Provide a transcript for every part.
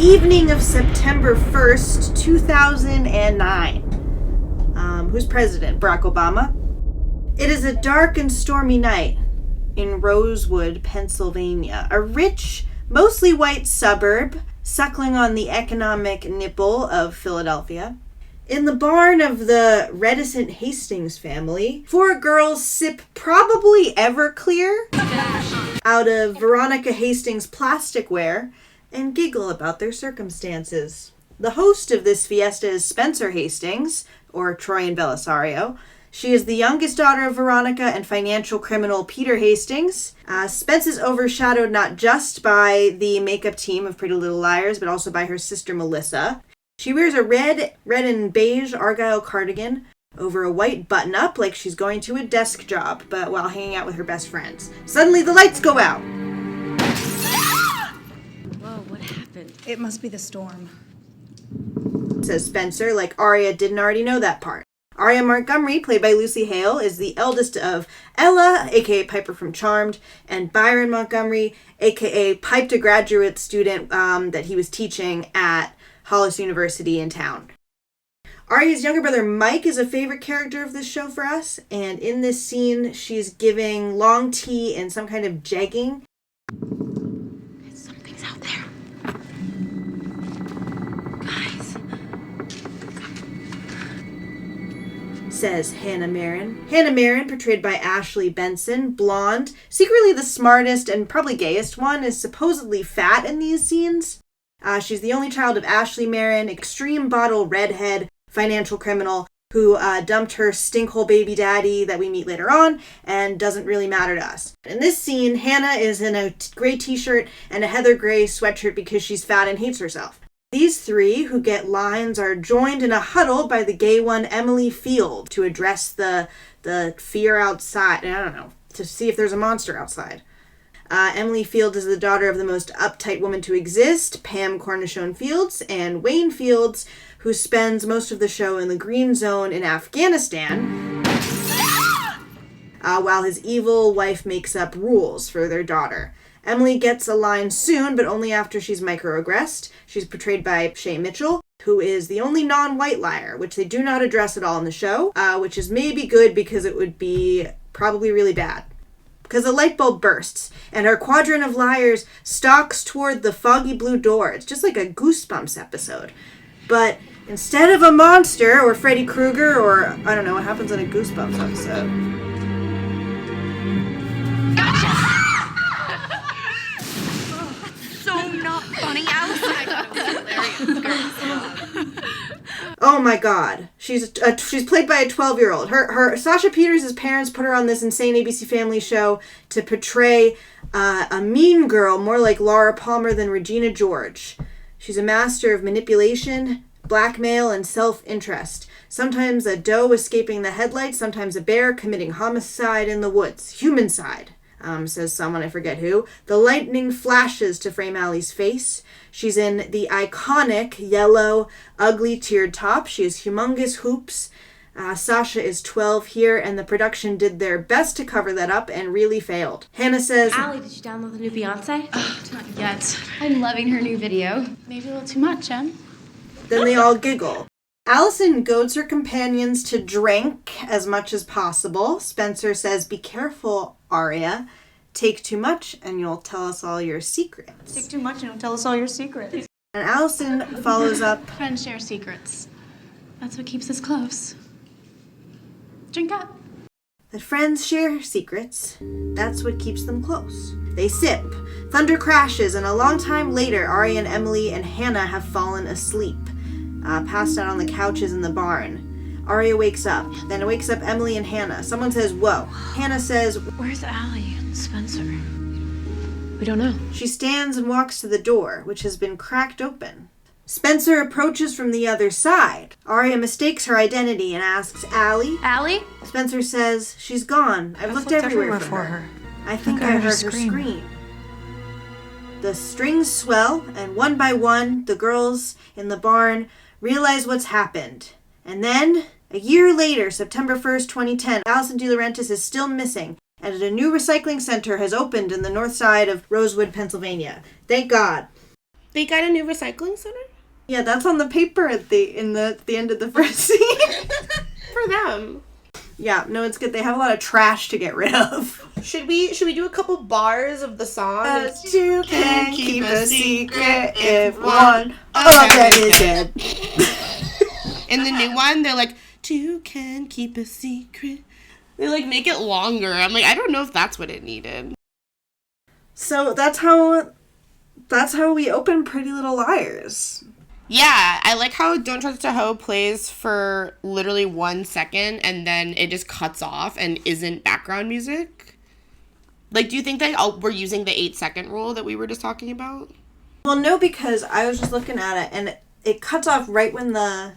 evening of September 1st, 2009. Who's president? Barack Obama? It is a dark and stormy night in Rosewood, Pennsylvania, a rich, mostly white suburb suckling on the economic nipple of Philadelphia. In the barn of the reticent Hastings family, 4 girls sip probably Everclear out of Veronica Hastings' plasticware and giggle about their circumstances. The host of this fiesta is Spencer Hastings, or Troyan Belisario. She is the youngest daughter of Veronica and financial criminal Peter Hastings. Spence is overshadowed not just by the makeup team of Pretty Little Liars, but also by her sister Melissa. She wears a red and beige Argyle cardigan over a white button-up like she's going to a desk job, but while hanging out with her best friends. Suddenly the lights go out. Whoa, what happened? It must be the storm, says Spencer, like Aria didn't already know that part. Aria Montgomery, played by Lucy Hale, is the eldest of Ella, aka Piper from Charmed, and Byron Montgomery, aka Pipe, a graduate student that he was teaching at Hollis University in town. Aria's younger brother Mike is a favorite character of this show for us, and in this scene she's giving long tea and some kind of jegging. Something's out there. Guys. Says Hannah Marin. Hannah Marin, portrayed by Ashley Benson, blonde, secretly the smartest and probably gayest one, is supposedly fat in these scenes. She's the only child of Ashley Marin, extreme bottle redhead, financial criminal, who dumped her stinkhole baby daddy that we meet later on, and doesn't really matter to us. In this scene, Hannah is in a gray t-shirt and a heather gray sweatshirt because she's fat and hates herself. These 3, who get lines, are joined in a huddle by the gay one, Emily Field, to address the fear outside. I don't know, to see if there's a monster outside. Emily Field is the daughter of the most uptight woman to exist, Pam Cornichone Fields, and Wayne Fields, who spends most of the show in the Green Zone in Afghanistan, while his evil wife makes up rules for their daughter. Emily gets a line soon, but only after she's microaggressed. She's portrayed by Shay Mitchell, who is the only non-white liar, which they do not address at all in the show, which is maybe good because it would be probably really bad. Because a light bulb bursts, and our quadrant of liars stalks toward the foggy blue door. It's just like a Goosebumps episode. But instead of a monster, or Freddy Krueger, or I don't know what happens in a Goosebumps episode. Gotcha! So not funny, Allison. I thought it was hilarious. Oh my god. She's played by a 12-year-old. Her Sasha Peters' parents put her on this insane ABC Family show to portray a mean girl, more like Laura Palmer than Regina George. She's a master of manipulation, blackmail, and self-interest. Sometimes a doe escaping the headlights, sometimes a bear committing homicide in the woods. Humancide, says someone, I forget who. The lightning flashes to frame Allie's face. She's in the iconic yellow, ugly tiered top. She has humongous hoops. Sasha is 12 here, and the production did their best to cover that up and really failed. Hannah says, Allie, did you download the new Beyonce? Not yet. I'm loving her new video. Maybe a little too much, Em. Then they all giggle. Allison goads her companions to drink as much as possible. Spencer says, be careful, Aria. Take too much and you'll tell us all your secrets. Take too much and you'll tell us all your secrets. And Allison follows up. Friends share secrets. That's what keeps us close. Drink up. That friends share secrets. That's what keeps them close. They sip. Thunder crashes, and a long time later, Aria and Emily and Hannah have fallen asleep, passed out on the couches in the barn. Aria wakes up. Then it wakes up Emily and Hannah. Someone says, whoa. Hannah says, Where's Allie and Spencer? We don't know. She stands and walks to the door, which has been cracked open. Spencer approaches from the other side. Aria mistakes her identity and asks, Allie? Allie? Spencer says, she's gone. I've looked everywhere for her. I think I heard her scream. The strings swell, and one by one, the girls in the barn realize what's happened. And then, a year later, September 1st, 2010, Allison De Laurentiis is still missing, and a new recycling center has opened in the north side of Rosewood, Pennsylvania. Thank God. They got a new recycling center? Yeah, that's on the paper at the end of the first scene. For them. Yeah, no, it's good. They have a lot of trash to get rid of. Should we do a couple bars of the song? Two can keep a secret if one of them is dead. In the new one, they're like, two can keep a secret. They like make it longer. I'm like, I don't know if that's what it needed. So that's how we open Pretty Little Liars. Yeah, I like how Don't Trust a Hoe plays for literally 1 second and then it just cuts off and isn't background music. Like, do you think that we're using the 8-second rule that we were just talking about? Well, no, because I was just looking at it and it cuts off right when the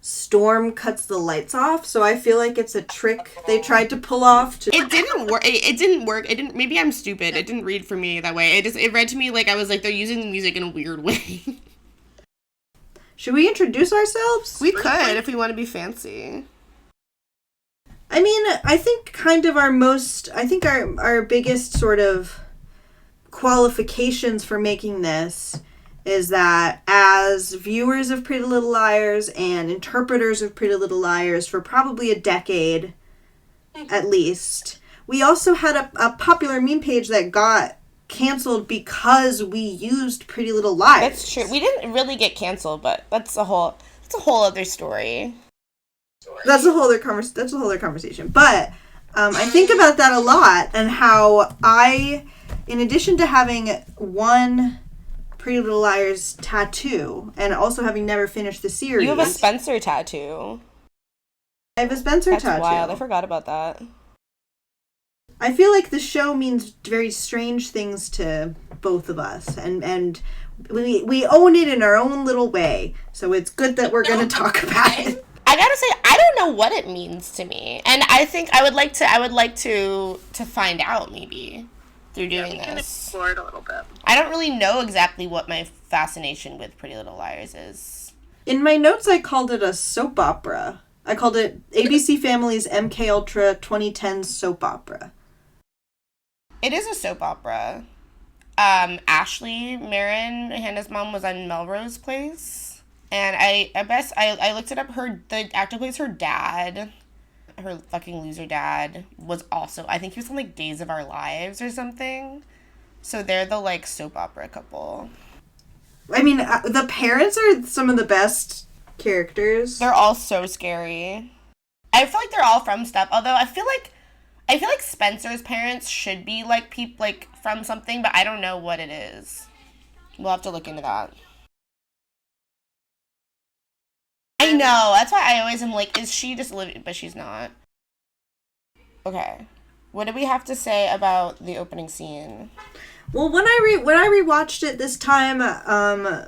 storm cuts the lights off. So I feel like it's a trick they tried to pull off. It didn't work. It didn't work. Maybe I'm stupid. It didn't read for me that way. It read to me like I was like, they're using the music in a weird way. Should we introduce ourselves? We could if we want to be fancy. I mean, I think kind of our biggest sort of qualifications for making this is that as viewers of Pretty Little Liars and interpreters of Pretty Little Liars for probably a decade at least, we also had a popular meme page that got canceled because we used Pretty Little Liars. That's true. We didn't really get canceled, but that's a whole other story. That's a whole other conversation. But I think about that a lot and how in addition to having one Pretty Little Liars tattoo and also having never finished the series. You have a Spencer tattoo. I have a Spencer tattoo. That's wild. I forgot about that. I feel like the show means very strange things to both of us, and we own it in our own little way. So it's good that we're going to talk about it. I gotta say, I don't know what it means to me, and I think I would like to find out maybe through doing this. Can explore it a little bit. I don't really know exactly what my fascination with Pretty Little Liars is. In my notes, I called it a soap opera. I called it ABC Family's MK Ultra 2010 soap opera. It is a soap opera. Ashley Marin, Hannah's mom, was on Melrose Place. And I looked it up. The actor who plays her dad, her fucking loser dad, was also, I think he was on like Days of Our Lives or something. So they're the like soap opera couple. I mean, the parents are some of the best characters. They're all so scary. I feel like they're all from stuff. Although I feel like Spencer's parents should be like from something, but I don't know what it is. We'll have to look into that. I know. That's why I always am like, is she just living? But she's not. Okay. What do we have to say about the opening scene? Well, when I rewatched it this time,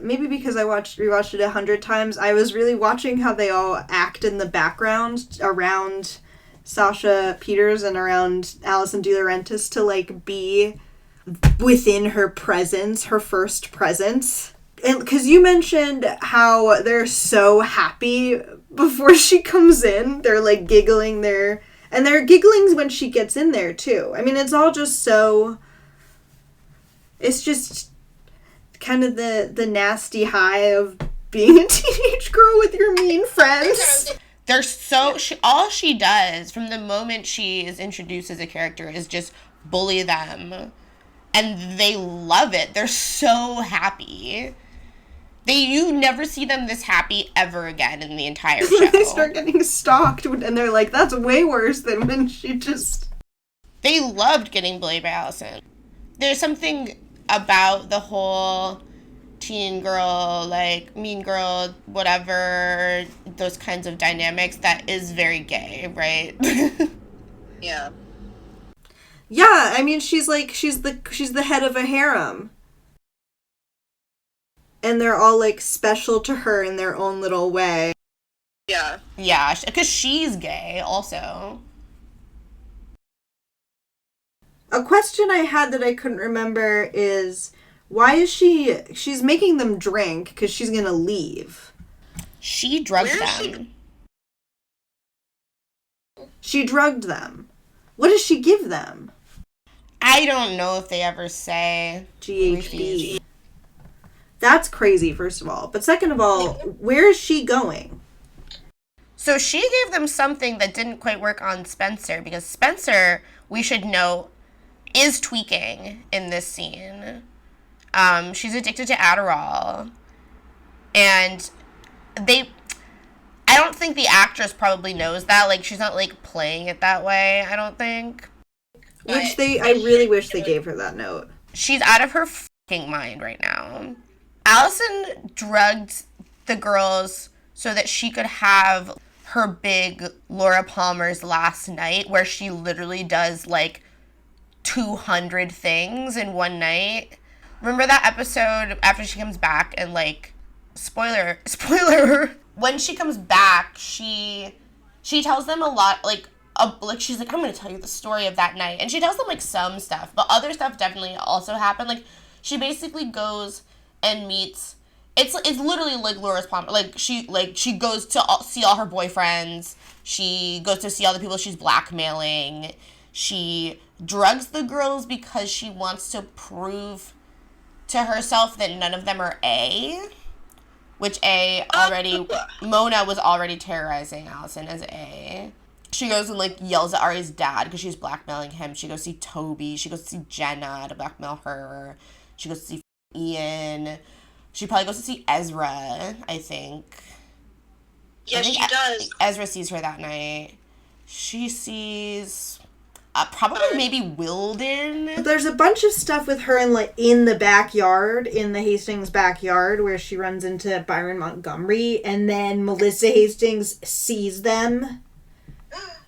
maybe because I rewatched it 100 times, I was really watching how they all act in the background around Sasha Peters and around Alison De Laurentiis to like be within her presence, her first presence. And because you mentioned how they're so happy before she comes in, they're like giggling there, and they're giggling when she gets in there too. I mean, it's all just so. It's just kind of the nasty high of being a teenage girl with your mean friends. They're so all she does from the moment she is introduced as a character is just bully them, and they love it. They're so happy. You never see them this happy ever again in the entire show. They start getting stalked, and they're like, "That's way worse than when she just." They loved getting bullied by Allison. There's something about the whole teen girl, like mean girl, whatever, those kinds of dynamics that is very gay, right? Yeah. Yeah, I mean, she's the head of a harem. And they're all, like, special to her in their own little way. Yeah. Yeah, because she's gay, also. A question I had that I couldn't remember is, why is she's making them drink, because she's gonna leave. She drugged them. She drugged them. What does she give them? I don't know if they ever say. GHB. That's crazy, first of all. But second of all, where is she going? So she gave them something that didn't quite work on Spencer, because Spencer, we should know, is tweaking in this scene. She's addicted to Adderall. And I don't think the actress probably knows that. Like, she's not, like, playing it that way, I don't think. I really wish they gave her that note. She's out of her fucking mind right now. Allison drugged the girls so that she could have her big Laura Palmer's last night, where she literally does, like, 200 things in one night. Remember that episode after she comes back and, like, spoiler, when she comes back, she tells them a lot, like, she's like, I'm going to tell you the story of that night. And she tells them, like, some stuff, but other stuff definitely also happened. Like, she basically goes and meets, it's literally like Laura's Palmer. Like, she goes to see all her boyfriends. She goes to see all the people she's blackmailing. She drugs the girls because she wants to prove to herself that none of them are A. Which Mona was already terrorizing Allison as A. She goes and, like, yells at Ari's dad because she's blackmailing him. She goes see Toby. She goes to see Jenna to blackmail her. She goes to see Ian. She probably goes to see Ezra, I think. Yeah, she does. Ezra sees her that night. She sees probably maybe Wilden. There's a bunch of stuff with her in the backyard, in the Hastings backyard, where she runs into Byron Montgomery, and then Melissa Hastings sees them.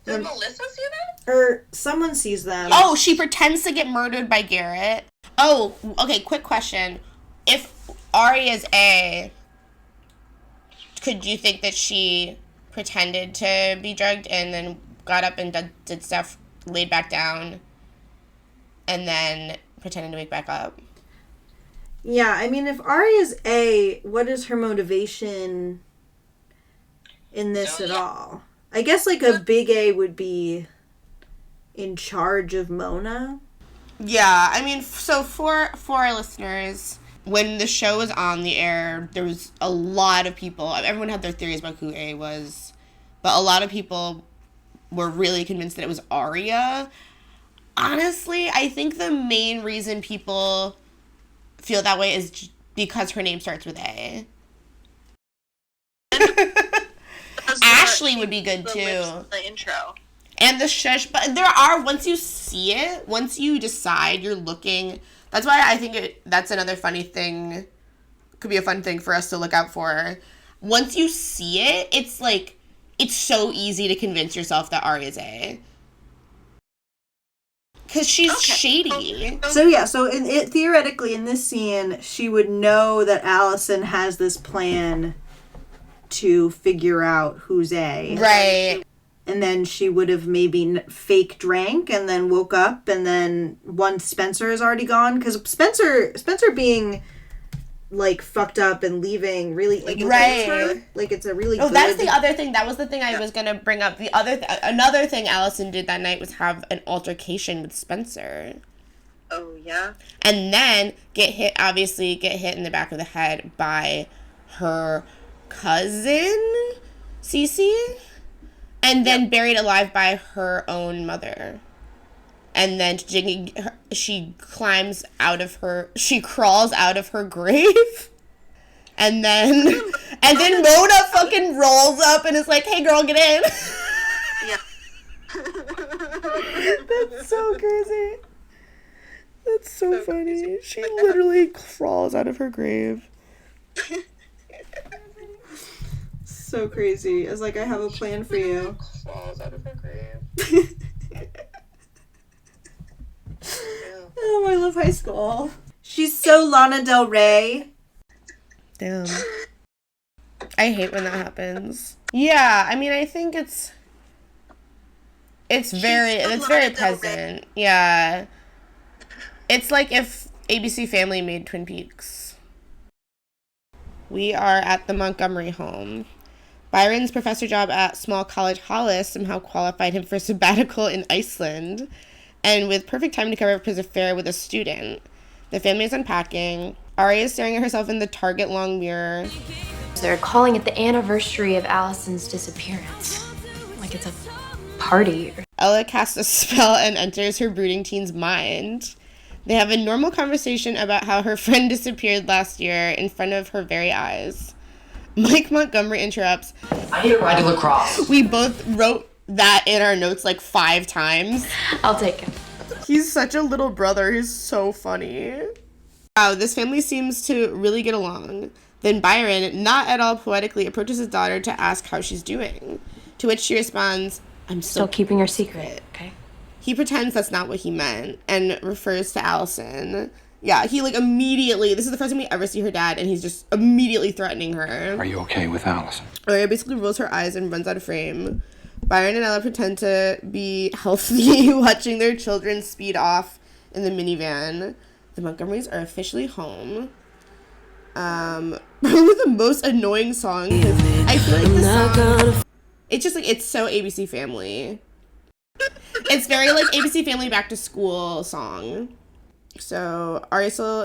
Does Melissa see them? Or someone sees them. Oh, she pretends to get murdered by Garrett. Oh, okay, quick question. If Ari is A, could you think that she pretended to be drugged and then got up and did stuff, laid back down, and then pretended to wake back up? Yeah, I mean, if Ari is A, what is her motivation in this at all? I guess, like, a big A would be in charge of Mona. Yeah, I mean, so for our listeners, when the show was on the air, there was a lot of people, everyone had their theories about who A was, but a lot of people were really convinced that it was Aria. Honestly, I think the main reason people feel that way is because her name starts with A. Ashley would be good too. The intro. And the shush, but there are, once you see it, once you decide you're looking, that's why I think that's another funny thing, could be a fun thing for us to look out for. Once you see it, it's like, it's so easy to convince yourself that Ari is A. Because she's shady. So theoretically, in this scene, she would know that Allison has this plan to figure out who's A. Right. And then she would have maybe fake drank and then woke up, and then once Spencer is already gone, because Spencer being, like, fucked up and leaving really implicates her. Like, it's a really good... that's the other thing. That was the thing I was going to bring up. Another thing Allison did that night was have an altercation with Spencer. Oh, yeah? And then get hit in the back of the head by her cousin, Cece, and then buried alive by her own mother. And then she crawls out of her grave. And then Mona fucking rolls up and is like, "Hey girl, get in." Yeah. That's so crazy. That's so funny. She literally crawls out of her grave. So crazy. I was like, I have a plan for you. Crawls out of her grave. Oh, I love high school. She's so Lana Del Rey. Damn. I hate when that happens. Yeah, I mean, I think it's very present. Yeah. It's like if ABC Family made Twin Peaks. We are at the Montgomery home. Byron's professor job at small college Hollis somehow qualified him for sabbatical in Iceland, and with perfect time to cover up his affair with a student. The family is unpacking. Arya is staring at herself in the Target long mirror. They're calling it the anniversary of Allison's disappearance. Like it's a party. Ella casts a spell and enters her brooding teen's mind. They have a normal conversation about how her friend disappeared last year in front of her very eyes. Mike Montgomery interrupts. I need a ride to lacrosse. We both wrote that in our notes like 5 times. I'll take him. He's such a little brother. He's so funny. Wow, this family seems to really get along. Then Byron, not at all poetically, approaches his daughter to ask how she's doing. To which she responds, I'm Still keeping your secret, okay? He pretends that's not what he meant and refers to Allison. Yeah, he like immediately, this is the first time we ever see her dad, and he's just immediately threatening her. Are you okay with Allison? Arya basically rolls her eyes and runs out of frame. Byron and Ella pretend to be healthy, watching their children speed off in the minivan. The Montgomerys are officially home. Probably the most annoying song, because I feel like this song, it's just like, it's so ABC Family. It's very like ABC Family Back to School song. So Arya still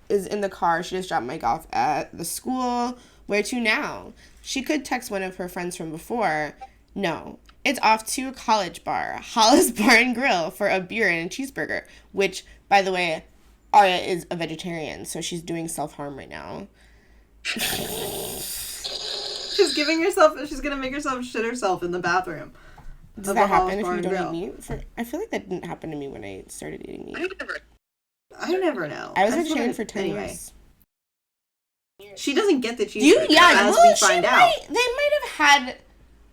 is in the car. She just dropped Mike off at the school. Where to now? She could text one of her friends from before. No, it's off to a college bar, Hollis Bar and Grill, for a beer and a cheeseburger. Which, by the way, Arya is a vegetarian, so she's doing self-harm right now. She's gonna make herself shit herself in the bathroom. Does that happen if you don't eat meat? I feel like that didn't happen to me when I started eating meat. I never know. I was vegetarian for 10 years. She doesn't get the cheeseburger.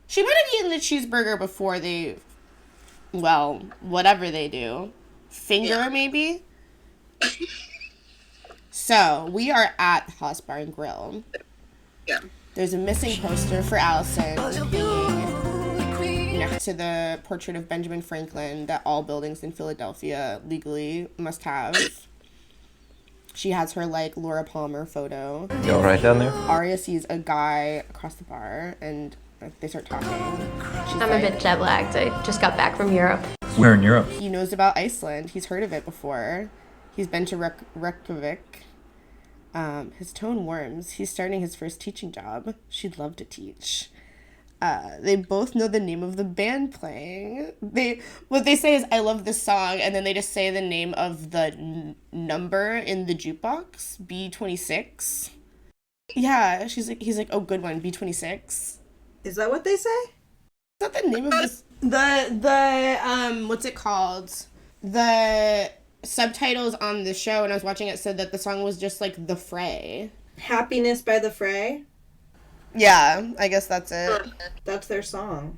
She might have eaten the cheeseburger before they, well, whatever they do. Finger, maybe? So, we are at Hollis Bar and Grill. Yeah. There's a missing poster for Allison being next to the portrait of Benjamin Franklin that all buildings in Philadelphia legally must have. She has her, like, Laura Palmer photo. You all right down there? Arya sees a guy across the bar, and they start talking. I'm a bit jet lagged. I just got back from Europe. Where in Europe? He knows about Iceland. He's heard of it before. He's been to Reykjavik. His tone warms. He's starting his first teaching job. She'd love to teach. They both know the name of the band playing. What they say is, I love this song, and then they just say the name of the number in the jukebox, B26. Yeah, he's like, oh, good one, B26. Is that what they say? Is that the name of this? The what's it called? The subtitles on the show, when I was watching it, said that the song was just like The Fray. Happiness by The Fray? Yeah, I guess that's it. That's their song.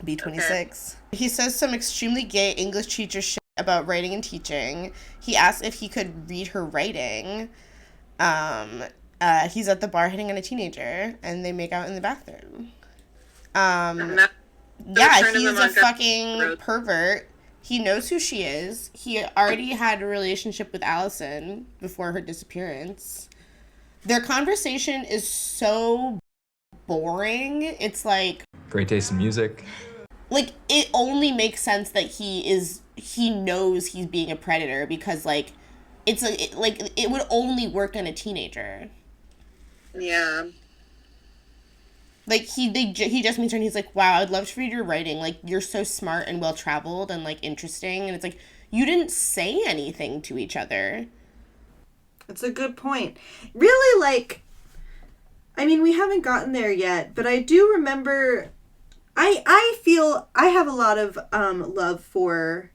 B26. He says some extremely gay English teacher shit about writing and teaching. He asks if he could read her writing. He's at the bar hitting on a teenager, and they make out in the bathroom. Yeah, he's a fucking pervert. He knows who she is. He already had a relationship with Allison before her disappearance. Their conversation is so boring. It's like, Great taste in music. like, it only makes sense that he knows he's being a predator, because like it's like it would only work on a teenager. Yeah. Like, he just meets her and he's like, wow, I'd love to read your writing. Like, you're so smart and well-traveled and, like, interesting. And it's like, you didn't say anything to each other. That's a good point. Really, like, I mean, we haven't gotten there yet, but I do remember, I feel I have a lot of love for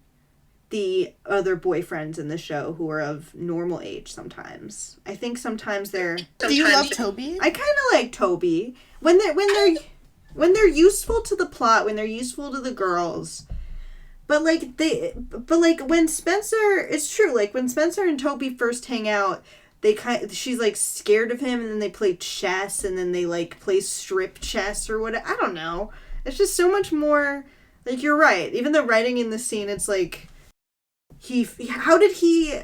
the other boyfriends in the show who are of normal age sometimes. I think sometimes they're... Do you love Toby? I kind of like Toby. When they're useful to the plot, when they're useful to the girls. But when Spencer, it's true, like when Spencer and Toby first hang out, she's like scared of him, and then they play chess, and then they like play strip chess or what. I don't know. It's just so much more, like, you're right. Even the writing in the scene, it's like, how did he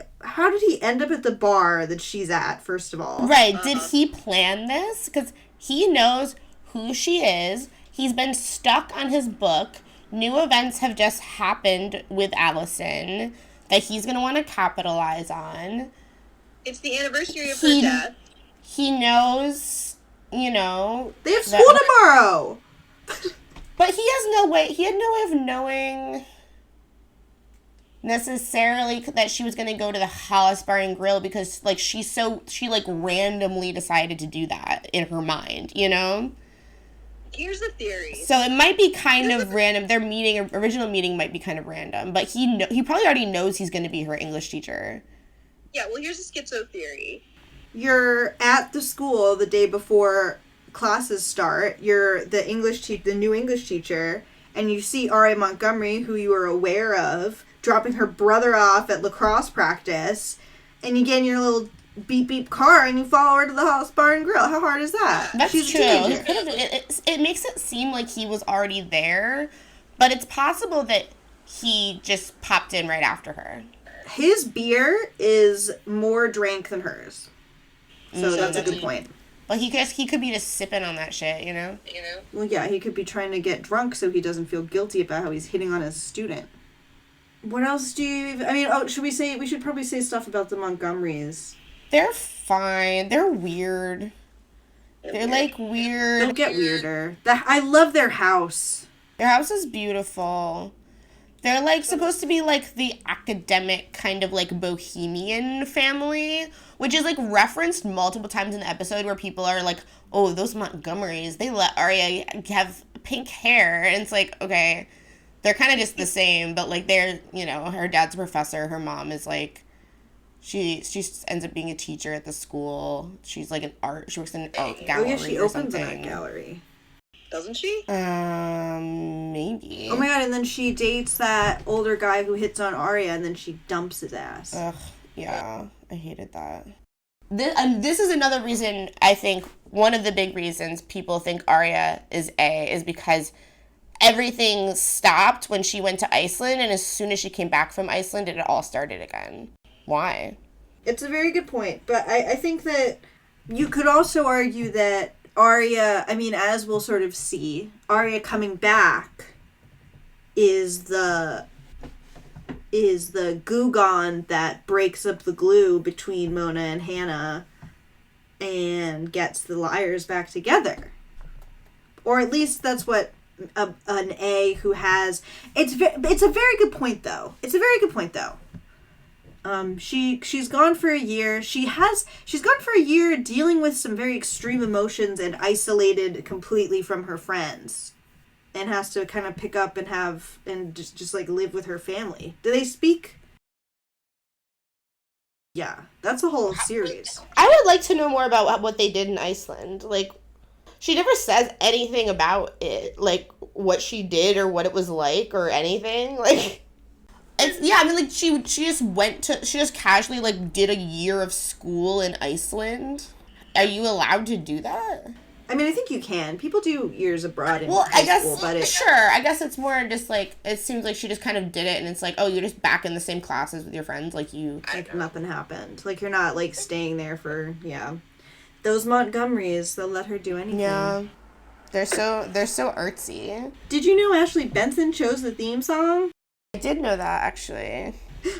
end up at the bar that she's at, first of all? Right. Did he plan this? Because he knows who she is. He's been stuck on his book. New events have just happened with Allison that he's going to want to capitalize on. It's the anniversary of her death. He knows, you know... They have school tomorrow! But he had no way of knowing necessarily that she was going to go to the Hollis Bar and Grill because, like, she randomly decided to do that in her mind, you know? Here's the theory. So it might be kind of random. Their original meeting might be kind of random, but he probably already knows he's going to be her English teacher. Yeah, well, here's a schizo theory. You're at the school the day before classes start. You're the new English teacher, and you see R.A. Montgomery, who you are aware of, dropping her brother off at lacrosse practice, and you get in your little beep beep car and you follow her to the Hollis Bar and Grill. How hard is that? That's She's true. a teenager. It makes it seem like he was already there, but it's possible that he just popped in right after her. His beer is more drank than hers. So that's a good point. But he could be just sipping on that shit, you know? Well, yeah, he could be trying to get drunk so he doesn't feel guilty about how he's hitting on his student. What else do you... I mean, we should probably say stuff about the Montgomerys. They're fine. They're weird. They're, like, weird. They'll get weirder. I love their house. Their house is beautiful. They're, like, supposed to be, like, the academic kind of, like, bohemian family, which is, like, referenced multiple times in the episode where people are like, oh, those Montgomerys, they let Arya have pink hair. And it's like, okay, they're kind of just the same, but, like, they're, you know, her dad's a professor, her mom is, like, she ends up being a teacher at the school. She's, like, she works in an art gallery. Oh, yeah, she opens an art gallery. Doesn't she? Maybe. Oh my god, and then she dates that older guy who hits on Arya, and then she dumps his ass. Ugh, yeah, I hated that. This is another reason, I think, one of the big reasons people think Arya is because everything stopped when she went to Iceland, and as soon as she came back from Iceland, it all started again. Why? It's a very good point, but I think that you could also argue that Arya, I mean, as we'll sort of see, Arya coming back is the glue gun that breaks up the glue between Mona and Hannah and gets the liars back together. Or at least that's what an A who has... It's a very good point, though. She's gone for a year. She's gone for a year dealing with some very extreme emotions and isolated completely from her friends, and has to kind of pick up and just like live with her family. Do they speak? Yeah, that's a whole series. I would like to know more about what they did in Iceland. Like, she never says anything about it, like what she did or what it was like or anything. Like, I mean, like, she just casually, like, did a year of school in Iceland. Are you allowed to do that? I mean, I think you can. People do years abroad in high school, but sure. I guess it's more just, like, it seems like she just kind of did it, and it's like, oh, you're just back in the same classes with your friends, like, nothing happened. Like, you're not, like, staying there for, Those Montgomerys, they'll let her do anything. Yeah. They're so artsy. Did you know Ashley Benson chose the theme song? I did know that, actually.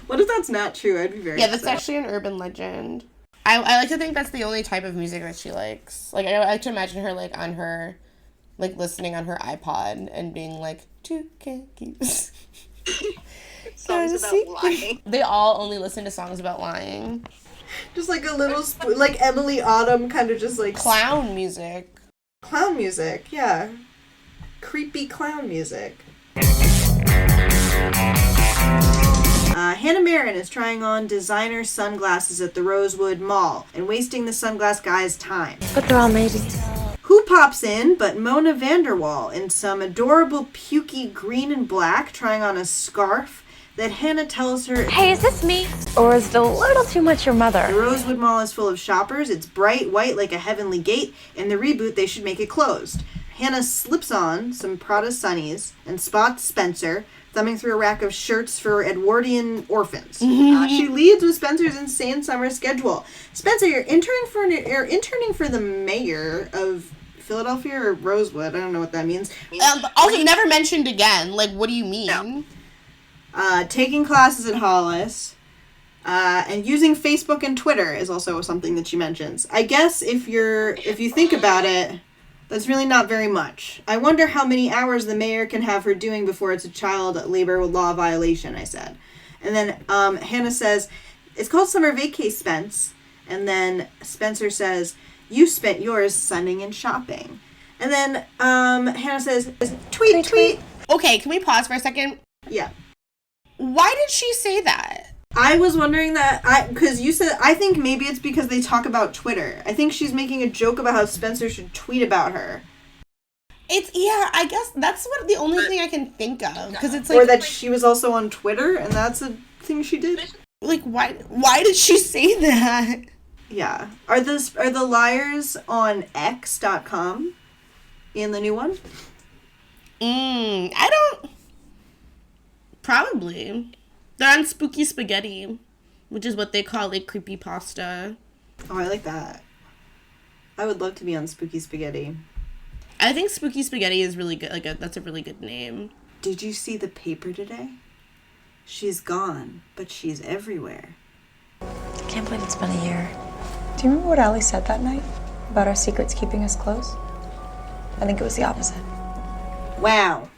What if that's not true? I'd be very upset. That's actually an urban legend. I like to think that's the only type of music that she likes. Like, I like to imagine her, like, on her, like, listening on her iPod and being like, two cookies. Songs about lying. They all only listen to songs about lying. Just like a little, like Emily Autumn kind of just like... Clown music. Clown music, yeah. Creepy clown music. Hannah Marin is trying on designer sunglasses at the Rosewood Mall and wasting the sunglass guy's time. But they're all maybe. Who pops in but Mona Vanderwall in some adorable pukey green and black trying on a scarf that Hannah tells her... Hey, is this me? Or is it a little too much your mother? The Rosewood Mall is full of shoppers. It's bright white like a heavenly gate. In the reboot, they should make it closed. Hannah slips on some Prada sunnies and spots Spencer thumbing through a rack of shirts for Edwardian orphans. She leads with Spencer's insane summer schedule. Spencer, you're interning for the mayor of Philadelphia or Rosewood. I don't know what that means. Also, never mentioned again. Like, what do you mean? No. Taking classes at Hollis. And using Facebook and Twitter is also something that she mentions. I guess if you think about it, that's really not very much. I wonder how many hours the mayor can have her doing before it's a child labor law violation, I said. And then Hannah says, it's called Summer Vacay, Spence. And then Spencer says, you spent yours sunning and shopping. And then Hannah says, tweet. Okay, can we pause for a second? Yeah. Why did she say that? I was wondering that, because you said, I think maybe it's because they talk about Twitter. I think she's making a joke about how Spencer should tweet about her. I guess that's the only thing I can think of. Because it's like... Or that she was also on Twitter, and that's a thing she did. Like, why did she say that? Yeah. Are the liars on X.com in the new one? I don't... Probably. They're on Spooky Spaghetti, which is what they call, like, creepypasta. Oh, I like that. I would love to be on Spooky Spaghetti. I think Spooky Spaghetti is really good. That's a really good name. Did you see the paper today? She's gone, but she's everywhere. I can't believe it's been a year. Do you remember what Allie said that night? About our secrets keeping us close? I think it was the opposite. Wow.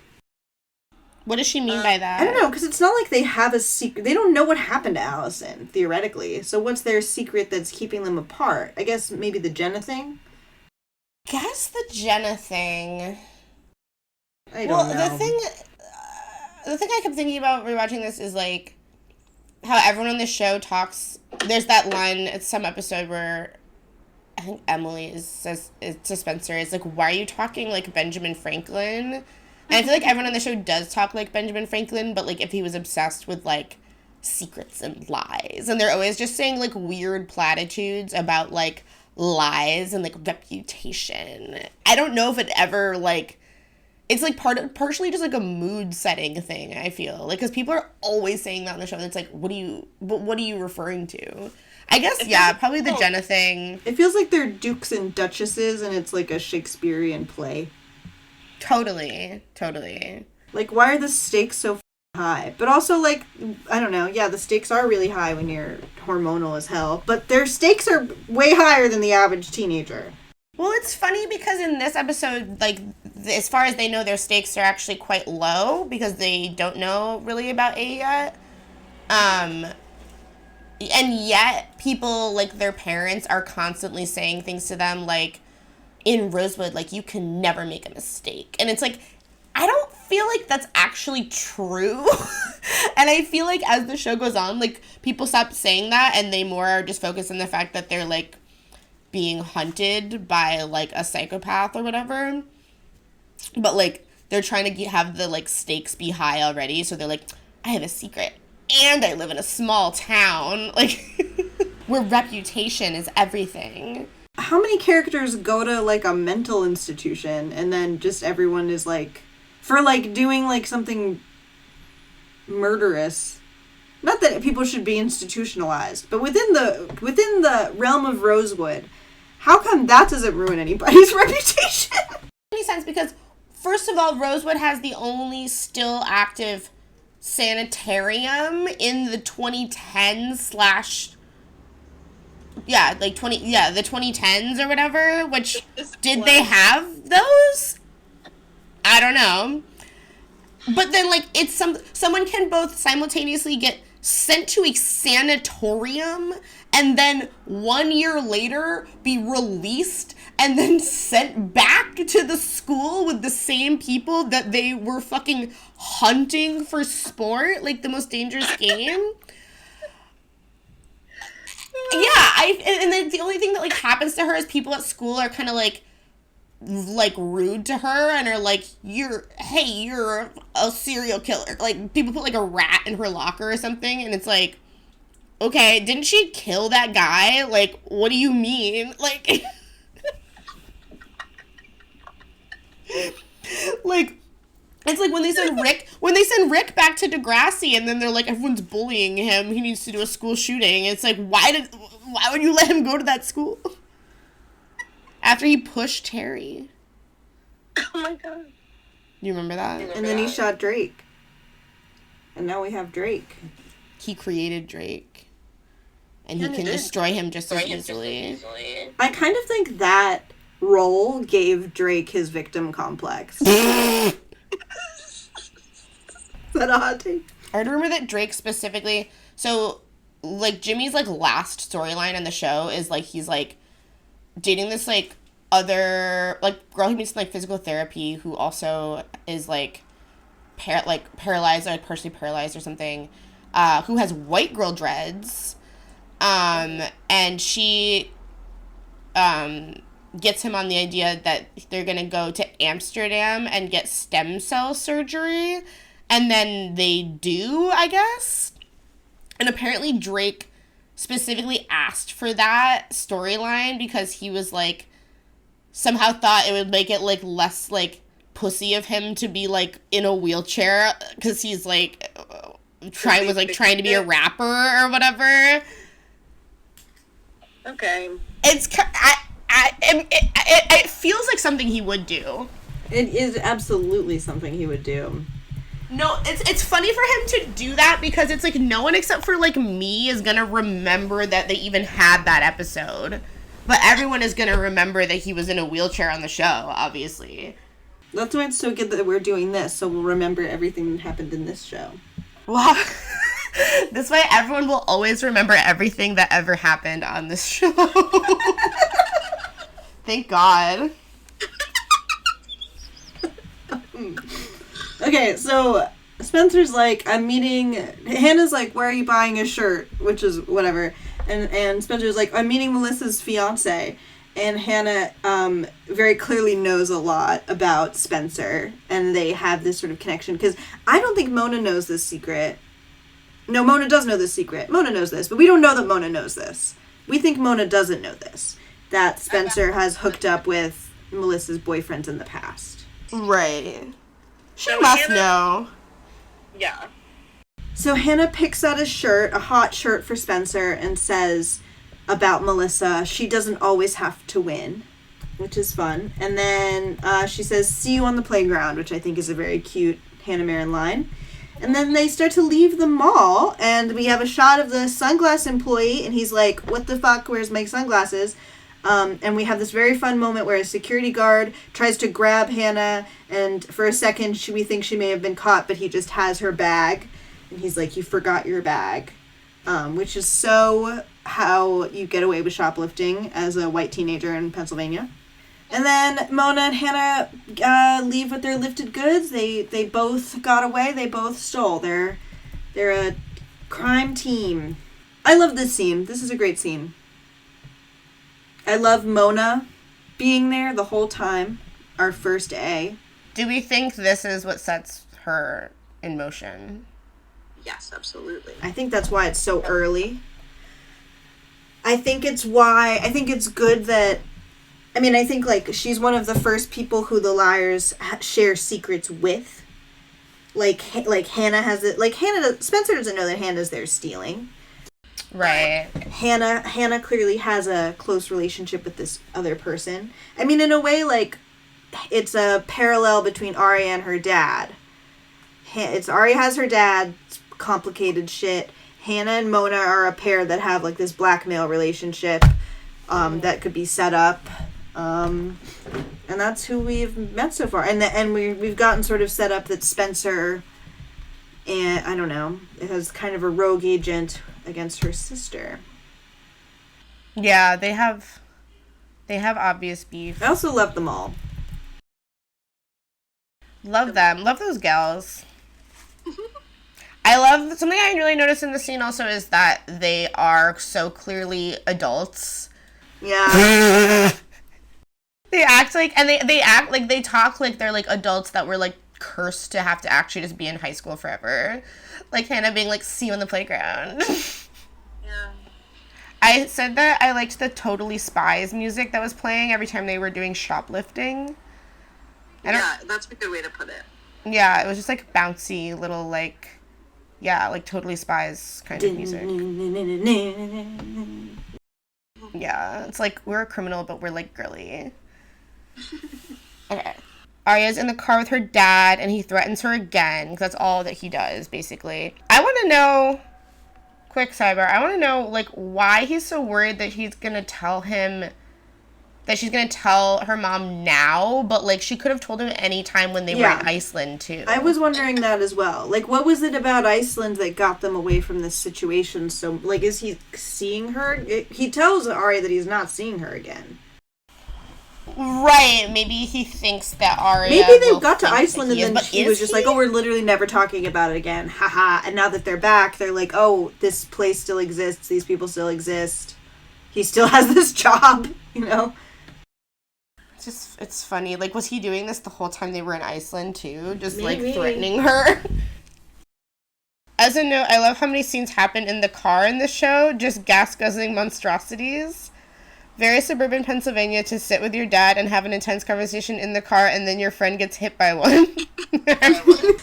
What does she mean by that? I don't know, because it's not like they have a secret. They don't know what happened to Allison, theoretically. So what's their secret that's keeping them apart? I guess maybe the Jenna thing? Guess the Jenna thing. I don't know. The thing I kept thinking about rewatching this is, like, how everyone on the show talks. There's that line at some episode where I think Emily says to Spencer, it's like, why are you talking like Benjamin Franklin? And I feel like everyone on the show does talk like Benjamin Franklin, but, like, if he was obsessed with, like, secrets and lies. And they're always just saying, like, weird platitudes about, like, lies and, like, reputation. I don't know if it ever, like... It's, like, partially just, like, a mood-setting thing, I feel. Like, because people are always saying that on the show, and it's like, what are you referring to? I guess, yeah, probably the Jenna thing. It feels like they're dukes and duchesses, and it's, like, a Shakespearean play. Totally. Like, why are the stakes so high? But also, like, I don't know, yeah, the stakes are really high when you're hormonal as hell, but their stakes are way higher than the average teenager. Well, it's funny because in this episode, like, as far as they know, their stakes are actually quite low because they don't know really about A yet. And yet people, like, their parents are constantly saying things to them, like, in Rosewood, like, you can never make a mistake. And it's like, I don't feel like that's actually true. And I feel like as the show goes on, like, people stop saying that and they more are just focused on the fact that they're, like, being hunted by, like, a psychopath or whatever. But, like, they're trying to have the, like, stakes be high already. So they're like, I have a secret and I live in a small town. Like, where reputation is everything. How many characters go to, like, a mental institution and then just everyone is, like, for, like, doing, like, something murderous? Not that people should be institutionalized, but within the realm of Rosewood, how come that doesn't ruin anybody's reputation? Any sense, because first of all, Rosewood has the only still active sanitarium in the 2010s the 2010s or whatever, which did they have those? I don't know. But then, like, it's someone can both simultaneously get sent to a sanatorium and then 1 year later be released and then sent back to the school with the same people that they were fucking hunting for sport, like the most dangerous game. Yeah, and then the only thing that, like, happens to her is people at school are kind of like rude to her and are like, you're a serial killer. Like, people put, like, a rat in her locker or something, and it's like, okay, didn't she kill that guy? Like, what do you mean? Like, like, it's like when they send Rick back to Degrassi, and then they're like, everyone's bullying him, he needs to do a school shooting. It's like, why would you let him go to that school? After he pushed Terry. Oh my god. You remember that? And then he shot Drake. And now we have Drake. He created Drake. and he can destroy him just as easily. I kind of think that role gave Drake his victim complex. Is that a hot take? I remember that Drake specifically, so, like, Jimmy's, like, last storyline in the show is, like, he's, like, dating this, like, other, like, girl he meets in, like, physical therapy who also is, like, paralyzed, or partially paralyzed or something, who has white girl dreads, and she, gets him on the idea that they're gonna go to Amsterdam and get stem cell surgery, and then they do, I guess. And apparently Drake specifically asked for that storyline because he was, like, somehow thought it would make it, like, less, like, pussy of him to be, like, in a wheelchair because he's, like, trying to be a rapper or whatever. Okay. It feels like something he would do. It is absolutely something he would do. No, it's funny for him to do that because it's like no one except for like me is gonna remember that they even had that episode. But everyone is gonna remember that he was in a wheelchair on the show, obviously. That's why it's so good that we're doing this, so we'll remember everything that happened in this show. Wow. This way everyone will always remember everything that ever happened on this show. Thank God. Okay, so Spencer's like, Hannah's like, where are you buying a shirt? Which is whatever. And Spencer's like, I'm meeting Melissa's fiance. And Hannah very clearly knows a lot about Spencer. And they have this sort of connection. Because I don't think Mona knows this secret. No, Mona does know this secret. Mona knows this. But we don't know that Mona knows this. We think Mona doesn't know this. That Spencer has hooked up with Melissa's boyfriends in the past. Right. She must know. Yeah. So Hannah picks out a hot shirt for Spencer, and says about Melissa, she doesn't always have to win, which is fun. And then she says, see you on the playground, which I think is a very cute Hannah Marin line. And then they start to leave the mall, and we have a shot of the sunglass employee, and he's like, what the fuck, where's my sunglasses? And we have this very fun moment where a security guard tries to grab Hannah, and for a second we think she may have been caught, but he just has her bag, and he's like, you forgot your bag, which is so how you get away with shoplifting as a white teenager in Pennsylvania. And then Mona and Hannah leave with their lifted goods. They both got away. They both stole. They're a crime team. I love this scene. This is a great scene. I love Mona being there the whole time. Our first A. Do we think this is what sets her in motion? Yes, absolutely. I think that's why it's so early. I think it's good that, I think, like, she's one of the first people who the liars share secrets with. Like Hannah has it. Like, Spencer doesn't know that Hannah's there stealing. Right. Hannah clearly has a close relationship with this other person. In a way, like, it's a parallel between Arya and her dad. Arya has her dad, complicated shit. Hannah and Mona are a pair that have, like, this blackmail relationship that could be set up. And that's who we've met so far. And we've gotten sort of set up that Spencer, and I don't know, it has kind of a rogue agent against her sister. Yeah, they have obvious beef. I also love them all. Love them. Love those gals. I love, something I really noticed in the scene also is that they are so clearly adults. Yeah. They act like, and they act like, they talk like they're like adults that were like cursed to have to actually just be in high school forever. Like Hannah being like, see you on the playground. Yeah. I said that I liked the Totally Spies music that was playing every time they were doing shoplifting. Yeah, that's a good way to put it. Yeah, it was just like bouncy little like, yeah, like Totally Spies kind of music. Yeah, it's like we're a criminal, but we're like girly. Okay. Arya's in the car with her dad, and he threatens her again, because that's all that he does, basically. I want to know quick sidebar. I want to know, like, why he's so worried that he's going to tell him, that she's going to tell her mom now, but, like, she could have told him any time when they were in Iceland, too. I was wondering that as well. Like, what was it about Iceland that got them away from this situation? So, like, is he seeing her? He tells Arya that he's not seeing her again. Right, maybe he thinks that Arya Maybe they got to Iceland and then he he was just like, oh, we're literally never talking about it again. Haha. And now that they're back, they're like, oh, this place still exists. These people still exist. He still has this job, you know? It's funny. Like, was he doing this the whole time they were in Iceland, too? Just, Maybe. like, threatening her? As a note, I love how many scenes happen in the car in the show. Just gas-guzzling monstrosities. Very suburban Pennsylvania to sit with your dad and have an intense conversation in the car, and then your friend gets hit by one.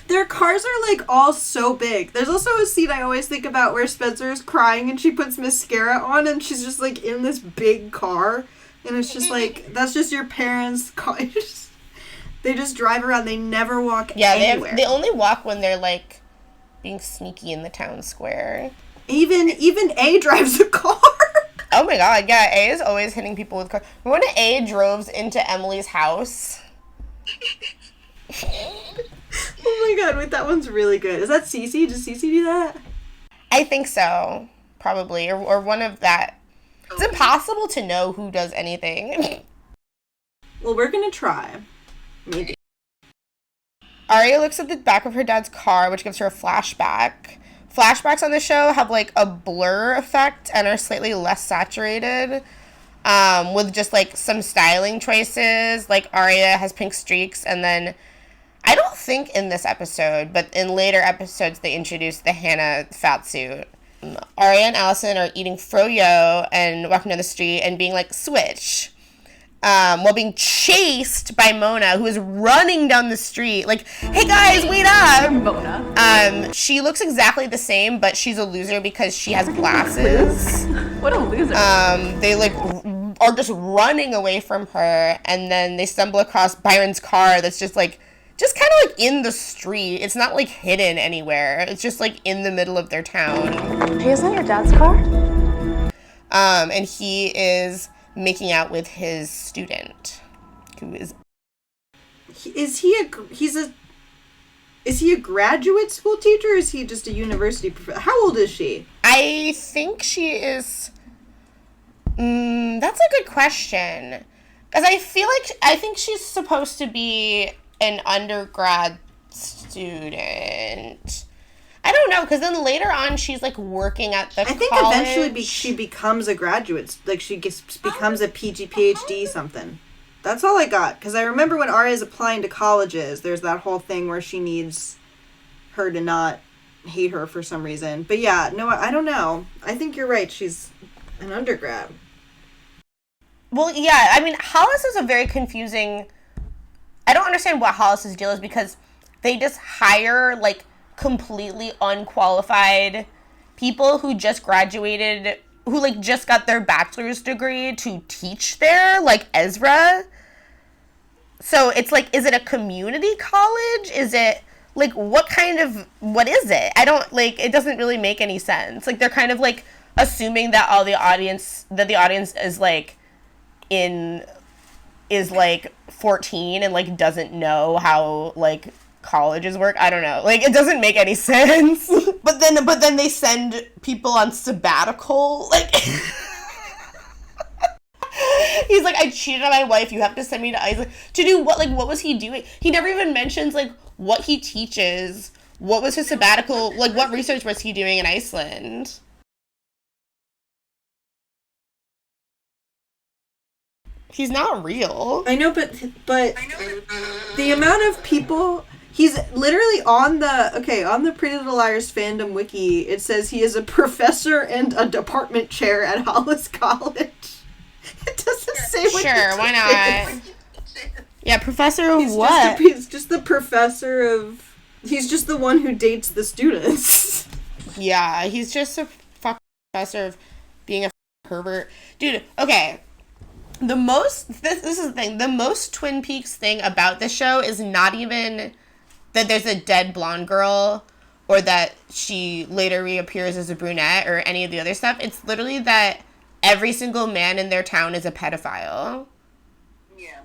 Their cars are, like, all so big. There's also a scene I always think about where Spencer is crying and she puts mascara on and she's just, like, in this big car. And it's just, like, that's just your parents' car. They just drive around. They never walk anywhere. They only walk when they're, like, being sneaky in the town square. Even A drives a car. Oh my god, yeah, A is always hitting people with cars. Remember when A drove into Emily's house? Oh my god, wait, that one's really good. Is that Cece? Does Cece do that? I think so. Probably. Or one of that. It's impossible to know who does anything. Well, we're gonna try. Maybe. Arya looks at the back of her dad's car, which gives her a flashback. Flashbacks on the show have, like, a blur effect and are slightly less saturated, with just, like, some styling choices. Like, Arya has pink streaks, and then, I don't think in this episode, but in later episodes, they introduced the Hannah fat suit. Arya and Allison are eating froyo and walking down the street and being like, switch. While being chased by Mona, who is running down the street. Like, hey guys, wait up! Mona. She looks exactly the same, but she's a loser because she has glasses. What a loser. They, like, are just running away from her, and then they stumble across Byron's car that's just kind of, like, in the street. It's not, like, hidden anywhere. It's just, like, in the middle of their town. Hey, isn't that your dad's car? And he is making out with his student, who is... Is he a graduate school teacher, or is he just a university professor? How old is she? I think she is... that's a good question. Because I think she's supposed to be an undergrad student. I don't know, because then later on she's, like, working at the college. I think eventually she becomes a graduate. Like, she becomes a PhD something. That's all I got. Because I remember when Arya's applying to colleges, there's that whole thing where she needs her to not hate her for some reason. But yeah, no, I don't know. I think you're right. She's an undergrad. Well, yeah, I mean, Hollis is a very confusing... I don't understand what Hollis's deal is, because they just hire, like, completely unqualified people who just graduated, who, like, just got their bachelor's degree to teach there, like Ezra. So it's like, is it a community college? Is it, like, what is it? I don't, like, it doesn't really make any sense. Like, they're kind of, like, assuming that the audience is, like, is, like, 14 and, like, doesn't know how, like, colleges work. I don't know. Like, it doesn't make any sense. But then they send people on sabbatical. Like, he's like, I cheated on my wife. You have to send me to Iceland. To do what? Like, what was he doing? He never even mentions, like, what he teaches. What was his sabbatical? Like, what research was he doing in Iceland? He's not real. I know, but the amount of people... He's literally on the Pretty Little Liars fandom wiki, it says he is a professor and a department chair at Hollis College. It doesn't say what Sure, why not? Yeah, professor of what? He's just the professor of... He's just the one who dates the students. Yeah, he's just a fucking professor of being a pervert. Dude, okay. This is the thing. The most Twin Peaks thing about the show is not even... that there's a dead blonde girl or that she later reappears as a brunette or any of the other stuff. It's literally that every single man in their town is a pedophile. Yeah.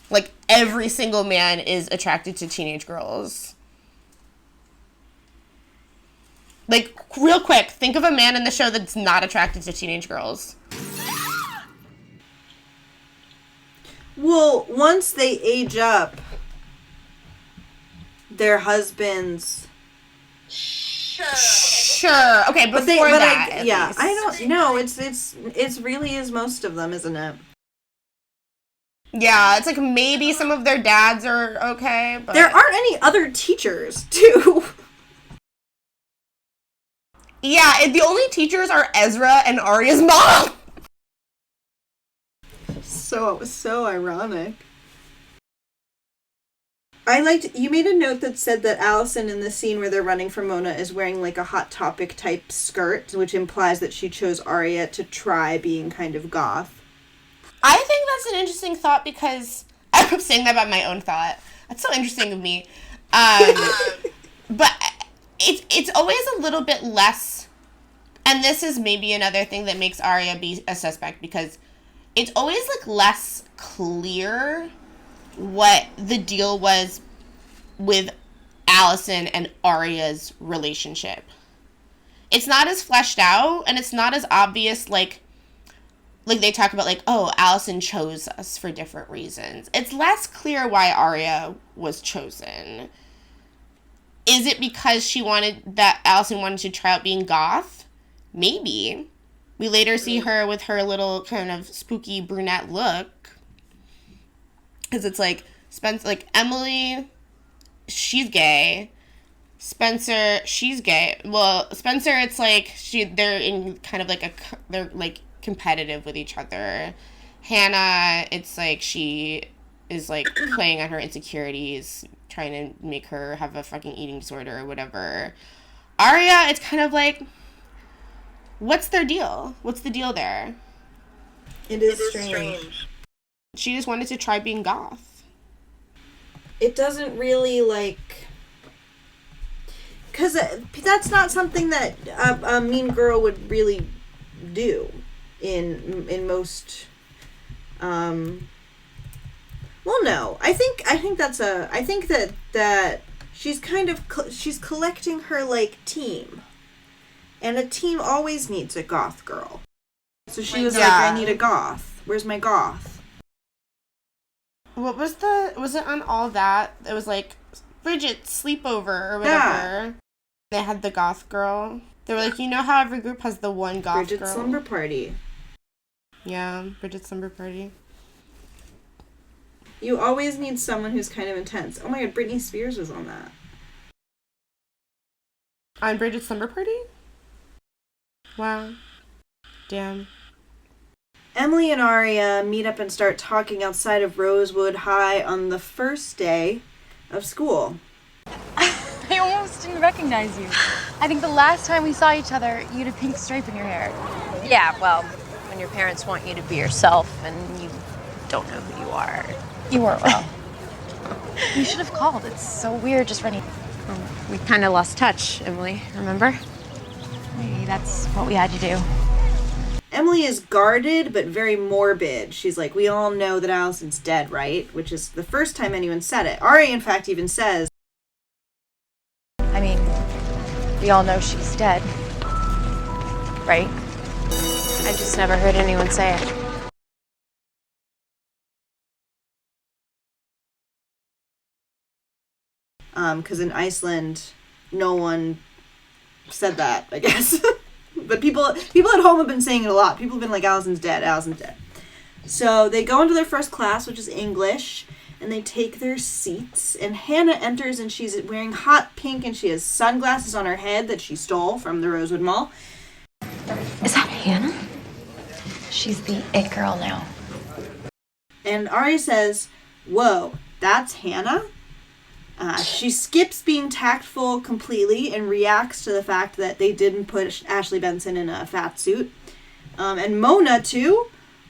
Like, every single man is attracted to teenage girls. Like, real quick, think of a man in the show that's not attracted to teenage girls. Well, once they age up, their husbands... Sure. Okay, before that, at least. I don't know. It's really is most of them, isn't it? Yeah, it's like maybe some of their dads are okay, but... There aren't any other teachers, too. Yeah, the only teachers are Ezra and Arya's mom. So ironic. You made a note that said that Allison in the scene where they're running from Mona is wearing like a Hot Topic type skirt, which implies that she chose Arya to try being kind of goth. I think that's an interesting thought because I'm saying that about my own thought. That's so interesting of me. But it's always a little bit less, and this is maybe another thing that makes Arya be a suspect, because it's always like less clear what the deal was with Allison and Arya's relationship. It's not as fleshed out, and it's not as obvious, like they talk about, like, oh, Allison chose us for different reasons. It's less clear why Arya was chosen. Is it because Allison wanted to try out being goth? Maybe. We later see her with her little kind of spooky brunette look. Because it's like, Emily, she's gay. Spencer, she's gay. Well, Spencer, it's like, they're in kind of like they're like competitive with each other. Hannah, it's like she is like playing on her insecurities, trying to make her have a fucking eating disorder or whatever. Arya, it's kind of like, what's their deal? What's the deal there? It is strange. She just wanted to try being goth. It doesn't really, like... Because that's not something that a mean girl would really do in most... Well, no. I think that she's kind of... she's collecting her, like, team. And a team always needs a goth girl. So she was like, I need a goth. Where's my goth? What was it on All That? It was like, Bridget sleepover or whatever. Yeah. They had the goth girl. They were like, you know how every group has the one goth Bridget's girl? slumber party. Yeah, Bridget's slumber party. You always need someone who's kind of intense. Oh my god, Britney Spears was on that. On Bridget's slumber party? Wow. Damn. Emily and Arya meet up and start talking outside of Rosewood High on the first day of school. I almost didn't recognize you. I think the last time we saw each other, you had a pink stripe in your hair. Yeah, well, when your parents want you to be yourself and you don't know who you are. You weren't well. You should have called. It's so weird just running. We kind of lost touch, Emily, remember? Maybe that's what we had to do. Emily is guarded, but very morbid. She's like, we all know that Allison's dead, right? Which is the first time anyone said it. Arya, in fact, even says... I mean, we all know she's dead. Right? I just never heard anyone say it. Because in Iceland, no one said that, I guess. But people at home have been saying it a lot. People have been like, Allison's dead, Allison's dead. So they go into their first class, which is English, and they take their seats. And Hannah enters, and she's wearing hot pink, and she has sunglasses on her head that she stole from the Rosewood Mall. Is that Hannah? She's the it girl now. And Arya says, whoa, that's Hannah? She skips being tactful completely and reacts to the fact that they didn't put Ashley Benson in a fat suit. And Mona, too.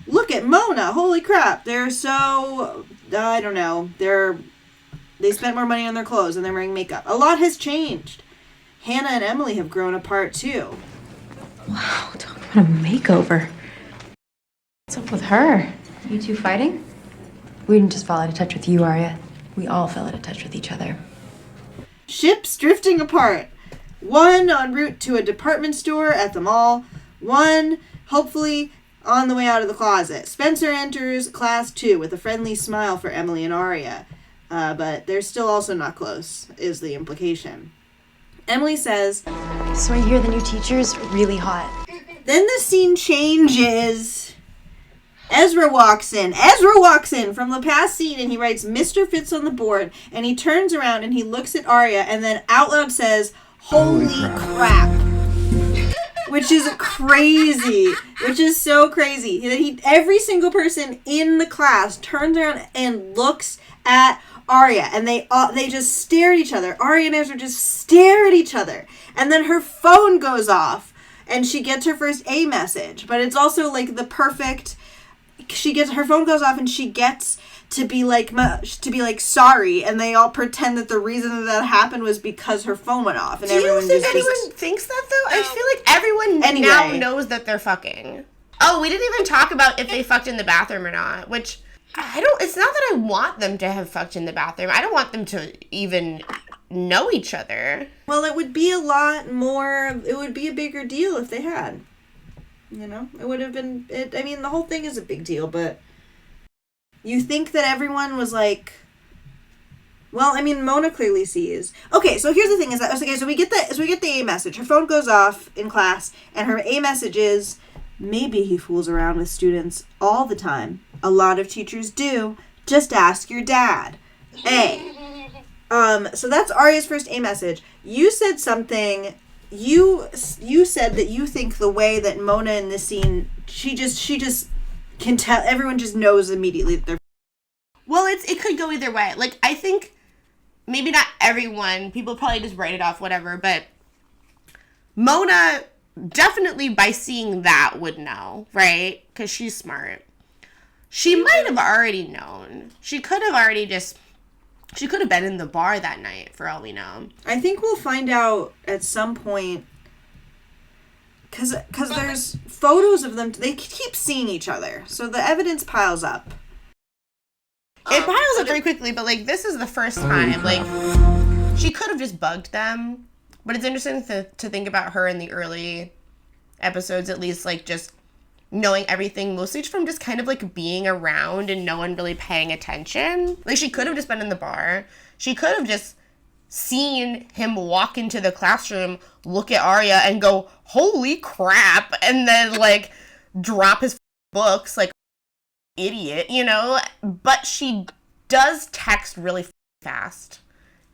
Look at Mona. Holy crap. They're so... I don't know. They spent more money on their clothes and they're wearing makeup. A lot has changed. Hannah and Emily have grown apart too. Wow, talk about a makeover. What's up with her? You two fighting? We didn't just fall out of touch with you, Arya. We all fell out of touch with each other. Ships drifting apart. One en route to a department store at the mall. One, hopefully, on the way out of the closet. Spencer enters class 2 with a friendly smile for Emily and Arya. But they're still also not close, is the implication. Emily says, So I hear the new teacher's really hot. Then the scene changes. Ezra walks in. Ezra walks in from the past scene and he writes Mr. Fitz on the board and he turns around and he looks at Arya and then out loud says, Holy crap. Which is crazy. Which is so crazy. Every single person in the class turns around and looks at Arya and they just stare at each other. Arya and Ezra just stare at each other. And then her phone goes off and she gets her first A message. But it's also like the perfect... her phone goes off and she gets to be like sorry, and they all pretend that the reason that happened was because her phone went off. And do you think anyone thinks that though? I feel like everyone now knows that they're fucking. Oh, we didn't even talk about if they fucked in the bathroom or not, which it's not that I want them to have fucked in the bathroom. I don't want them to even know each other. Well, it would be a bigger deal if they had. You know, it would have been, the whole thing is a big deal, but you think that everyone was like, well, Mona clearly sees. Okay, so here's the thing so we get the A message. Her phone goes off in class, and her A message is, maybe he fools around with students all the time. A lot of teachers do. Just ask your dad. A. So that's Arya's first A message. You said something... You said that you think the way that Mona in this scene, she just can tell, everyone just knows immediately that they're... Well, it could go either way. Like, I think maybe not everyone, people probably just write it off, whatever, but Mona definitely by seeing that would know, right? Because she's smart. She might have already known. She could have been in the bar that night, for all we know. I think we'll find out at some point, because there's photos of them. They keep seeing each other, so the evidence piles up. It piles up very quickly, but, like, this is the first time. Like, she could have just bugged them, but it's interesting to think about her in the early episodes, at least, like, just knowing everything, mostly from just kind of, like, being around and no one really paying attention. Like, she could have just been in the bar. She could have just seen him walk into the classroom, look at Arya, and go, holy crap, and then, like, drop his books, like, idiot, you know? But she does text really fast,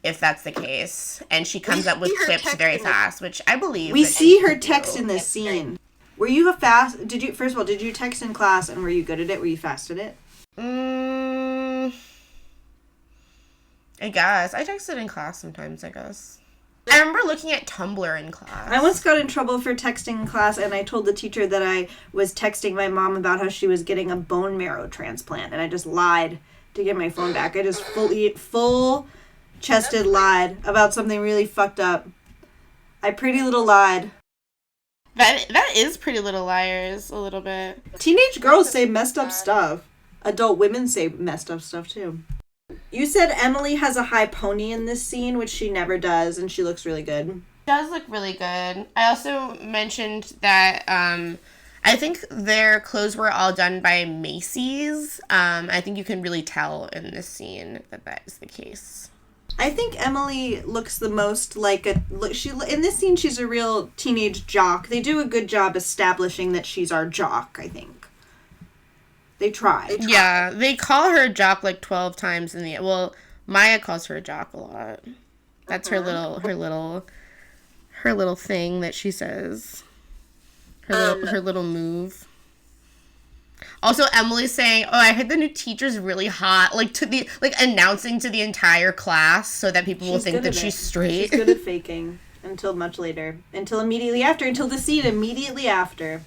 if that's the case. And she comes up with clips very fast, which I believe. We see her text in this scene. Were you did you text in class and were you good at it? Were you fast at it? I guess. I texted in class sometimes, I guess. I remember looking at Tumblr in class. I once got in trouble for texting in class, and I told the teacher that I was texting my mom about how she was getting a bone marrow transplant, and I just lied to get my phone back. I just full-chested lied about something really fucked up. I pretty little lied. That is Pretty Little Liars, a little bit. Teenage girls say messed up stuff. Adult women say messed up stuff, too. You said Emily has a high pony in this scene, which she never does, and she looks really good. Does look really good. I also mentioned that I think their clothes were all done by Macy's. I think you can really tell in this scene that is the case. I think Emily looks the most like in this scene she's a real teenage jock. They do a good job establishing that she's our jock, I think. They try. Yeah, they call her a jock like 12 times Maya calls her a jock a lot. That's her little thing that she says. Her little move. Also, Emily's saying, "Oh, I heard the new teacher's really hot," announcing to the entire class so that people will think that she's straight. She's good at faking until much later, until the scene immediately after.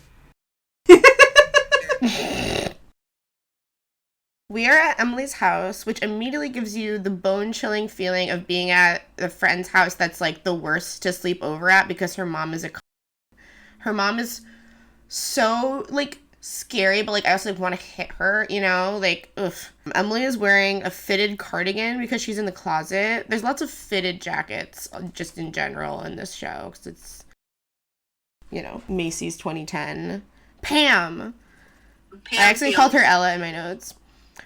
We are at Emily's house, which immediately gives you the bone-chilling feeling of being at a friend's house that's, like, the worst to sleep over at because her mom is her mom is so, like, scary, but, like, I also, like, want to hit her, you know? Like, ugh. Emily is wearing a fitted cardigan because she's in the closet. There's lots of fitted jackets just in general in this show because it's, you know, Macy's 2010. Pam. I actually called her Ella in my notes.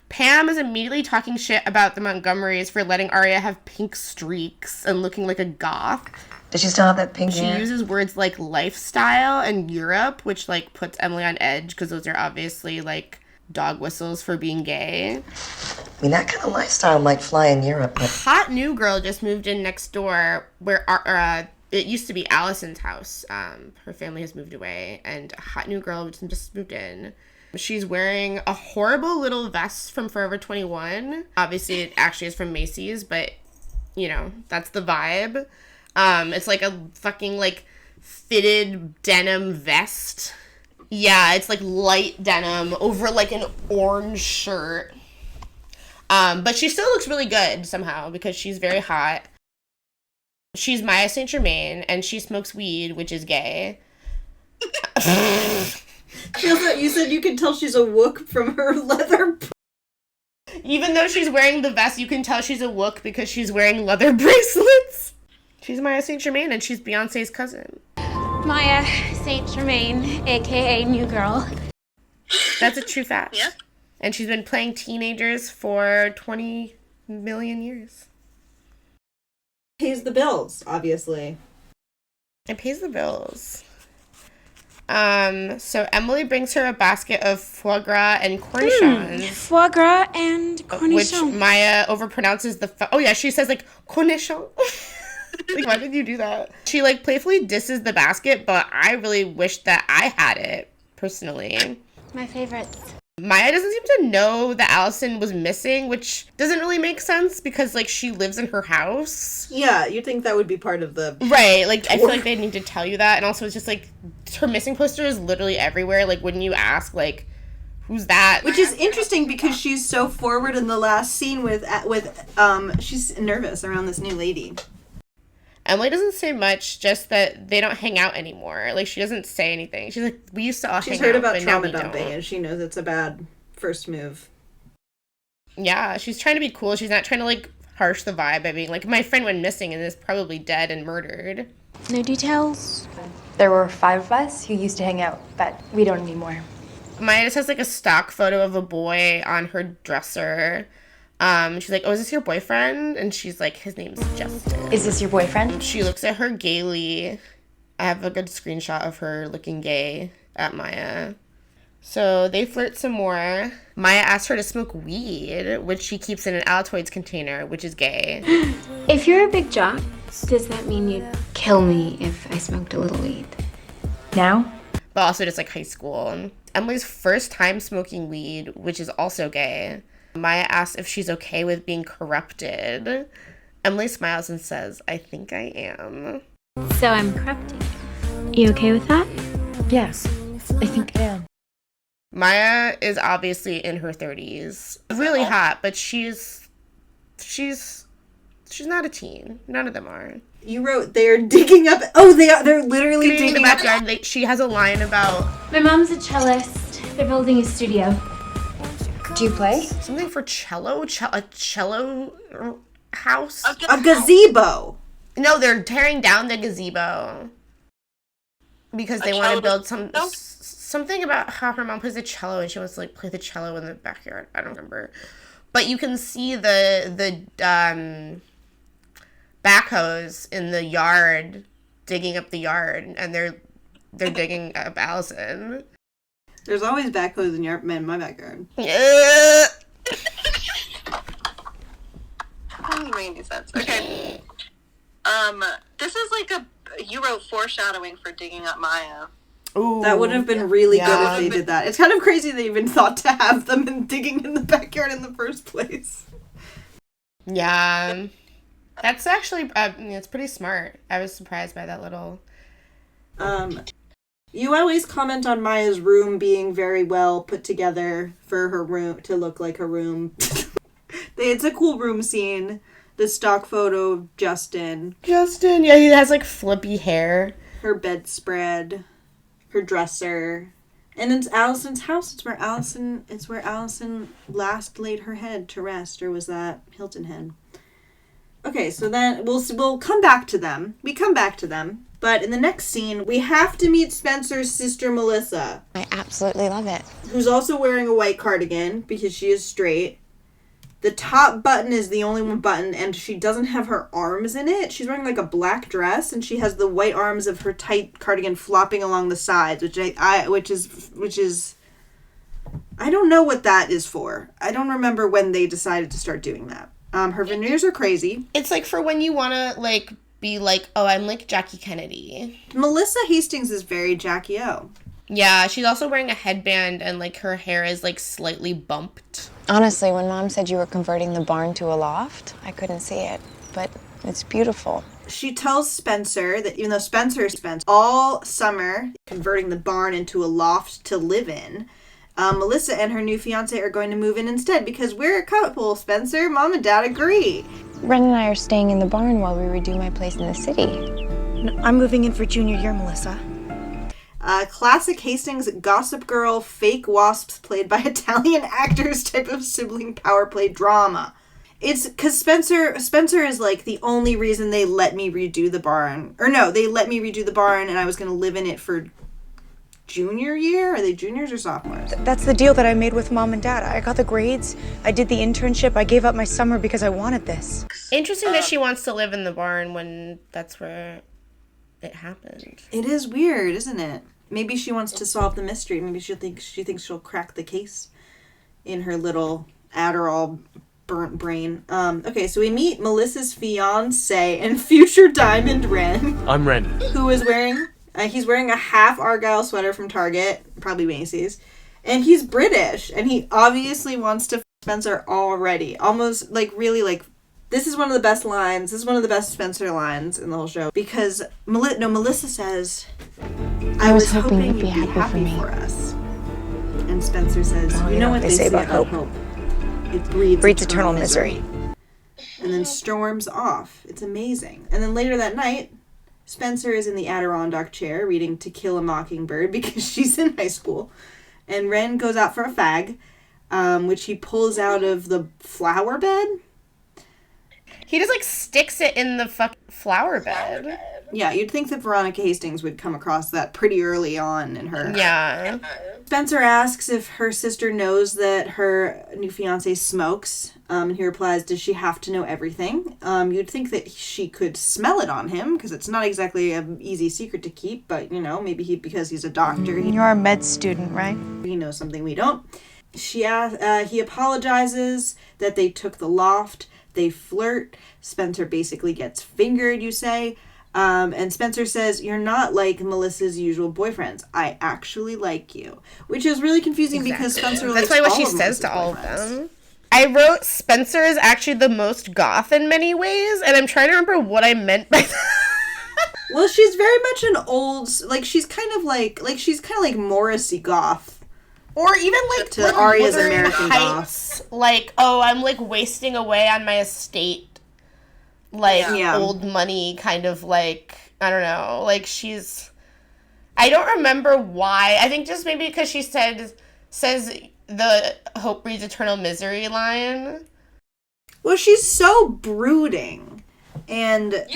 Pam is immediately talking shit about the Montgomerys for letting Arya have pink streaks and looking like a goth. Does she still have that pink hair? She uses words like lifestyle and Europe, which, like, puts Emily on edge because those are obviously, like, dog whistles for being gay. I mean, that kind of lifestyle might fly in Europe, but... Hot new girl just moved in next door where it used to be Allison's house. Her family has moved away, and a hot new girl just moved in. She's wearing a horrible little vest from Forever 21. Obviously, it actually is from Macy's, but, you know, that's the vibe. It's like a fucking, like, fitted denim vest. Yeah, it's, like, light denim over, like, an orange shirt. But she still looks really good somehow because she's very hot. She's Maya Saint Germain, and she smokes weed, which is gay. She also, you said you can tell she's a wook from her leather. Even though she's wearing the vest, you can tell she's a wook because she's wearing leather bracelets. She's Maya Saint Germain, and she's Beyonce's cousin. Maya Saint Germain, aka New Girl. That's a true fact. Yeah. And she's been playing teenagers for 20 million years. Pays the bills, obviously. It pays the bills. So Emily brings her a basket of foie gras and cornichons. Foie gras and Which cornichon. Maya overpronounces oh yeah, she says, like, cornichon. Like, why did you do that? She, like, playfully disses the basket, but I really wish that I had it, personally. My favorites. Maya doesn't seem to know that Allison was missing, which doesn't really make sense because, like, she lives in her house. Yeah, you'd think that would be part of the... Right, like, I feel like they need to tell you that, and also it's just, like, her missing poster is literally everywhere. Like, wouldn't you ask, like, who's that? Which is interesting because she's so forward in the last scene with she's nervous around this new lady. Emily doesn't say much, just that they don't hang out anymore. Like, she doesn't say anything. She's like, we used to all hang out, She's heard about but now trauma we dumping, don't. and she knows it's a bad first move. Yeah, she's trying to be cool. She's not trying to, like, harsh the vibe by being like, my friend went missing and is probably dead and murdered. No details? There were 5 of us who used to hang out, but we don't anymore. Maya just has, like, a stock photo of a boy on her dresser. She's like, oh, is this your boyfriend? And she's like, his name's Justin. Is this your boyfriend? She looks at her gaily. I have a good screenshot of her looking gay at Maya. So they flirt some more. Maya asks her to smoke weed, which she keeps in an Altoids container, which is gay. If you're a big jock, does that mean you'd kill me if I smoked a little weed? Now? But also just, like, high school. Emily's first time smoking weed, which is also gay. Maya asks if she's okay with being corrupted. Emily smiles and says, I think I am. So I'm corrupting. You okay with that? Yes, I think I am. Maya is obviously in her 30s. Really hot, but she's not a teen. None of them are. You wrote they're digging up... Oh, they're literally In the digging up... backyard, she has a line about... My mom's a cellist. They're building a studio. Do you play? Something for cello? A cello house? A gazebo! No, they're tearing down the gazebo. Because they want to build something about how her mom plays the cello and she wants to, like, play the cello in the backyard. I don't remember. But you can see the backhoes in the yard digging up the yard, and they're digging up Allison. There's always backhoes in my backyard. That doesn't make any sense. Okay. This is like you wrote foreshadowing for digging up Maya. Ooh, That would have been really yeah. good if they did that. It's kind of crazy they even thought to have them digging in the backyard in the first place. Yeah. That's actually, it's pretty smart. I was surprised by that little... You always comment on Maya's room being very well put together for her room to look like her room. It's a cool room scene. The stock photo of Justin. Justin, yeah, he has like flippy hair. Her bedspread. Her dresser. And it's Allison's house. It's where Allison last laid her head to rest. Or was that Hilton Head? Okay, so then we'll come back to them. We come back to them. But in the next scene, we have to meet Spencer's sister, Melissa. I absolutely love it. Who's also wearing a white cardigan because she is straight. The top button is the only one button, and she doesn't have her arms in it. She's wearing like a black dress, and she has the white arms of her tight cardigan flopping along the sides, which is I don't know what that is for. I don't remember when they decided to start doing that. Her veneers are crazy. It's like for when you want to like be like, oh, I'm like Jackie Kennedy. Melissa Hastings is very Jackie O. Yeah, she's also wearing a headband and like her hair is like slightly bumped. Honestly, when Mom said you were converting the barn to a loft, I couldn't see it, but it's beautiful. She tells Spencer that even though Spencer spent all summer converting the barn into a loft to live in, Melissa and her new fiance are going to move in instead because we're a couple, Spencer. Mom and Dad agree. Ren and I are staying in the barn while we redo my place in the city. No, I'm moving in for junior year, Melissa. Classic Hastings Gossip Girl fake wasps played by Italian actors type of sibling power play drama. It's because Spencer is like the only reason they let me redo the barn. Or no, they let me redo the barn and I was going to live in it for junior year. Are they juniors or sophomores? That's the deal that I made with Mom and Dad. I got the grades, I did the internship, I gave up my summer because I wanted this. Interesting that she wants to live in the barn when that's where it happened. It is weird, isn't it? Maybe she wants to solve the mystery. Maybe she thinks she'll crack the case in her little Adderall burnt brain. Okay, so we meet Melissa's fiance and future diamond Ren. I'm Ren. Who is wearing... he's wearing a half Argyle sweater from Target, probably Macy's. And he's British. And he obviously wants to Spencer already. Almost, like, really, like... This is one of the best lines. This is one of the best Spencer lines in the whole show. Because Melissa says... I was hoping you'd be happy for us. And Spencer says, you know what they say about hope. It breeds eternal misery. And then storms off. It's amazing. And then later that night, Spencer is in the Adirondack chair reading To Kill a Mockingbird because she's in high school. And Ren goes out for a fag, which he pulls out of the flower bed. He just, like, sticks it in the flower bed. Yeah, you'd think that Veronica Hastings would come across that pretty early on in her. Yeah. Spencer asks if her sister knows that her new fiancé smokes. And he replies, does she have to know everything? You'd think that she could smell it on him, because it's not exactly an easy secret to keep, but, you know, maybe because he's a doctor. You're a med student, right? He knows something we don't. He apologizes that they took the loft. They flirt. Spencer basically gets fingered, you say. And Spencer says, you're not like Melissa's usual boyfriends. I actually like you. Which is really confusing because Spencer likes all of Melissa's boyfriends. That's what she says to all of them. I wrote Spencer is actually the most goth in many ways, and I'm trying to remember what I meant by that. Well, she's very much an old, like, she's kind of like Morrissey goth. Or even, like, to Arya's American Heights, goth. Like, oh, I'm, like, wasting away on my estate, like, old money kind of, like, I don't know, like, she's, I don't remember why. I think just maybe because she says the hope breeds eternal misery line. Well, she's so brooding. And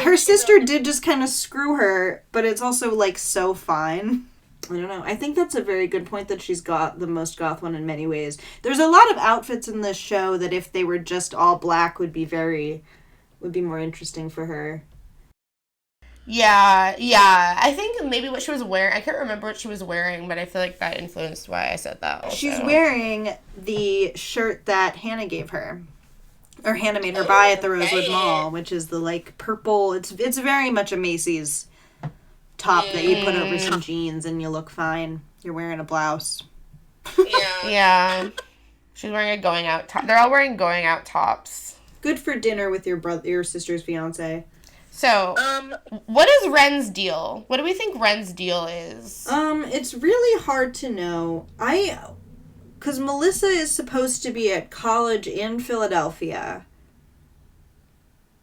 her sister did just kind of screw her, but it's also, like, so fine. I don't know. I think that's a very good point that she's got the most goth one in many ways. There's a lot of outfits in this show that if they were just all black would be more interesting for her. Yeah. I think maybe what she was wearing, I can't remember what she was wearing, but I feel like that influenced why I said that also. She's wearing the shirt that Hannah gave her. Or Hannah made her buy at the Rosewood Mall, which is the, like, purple. It's very much a Macy's top that you put over some jeans and you look fine. You're wearing a blouse. Yeah. She's wearing a going out top. They're all wearing going out tops. Good for dinner with your sister's fiance. So, what is Ren's deal? What do we think Ren's deal is? It's really hard to know. Because Melissa is supposed to be at college in Philadelphia,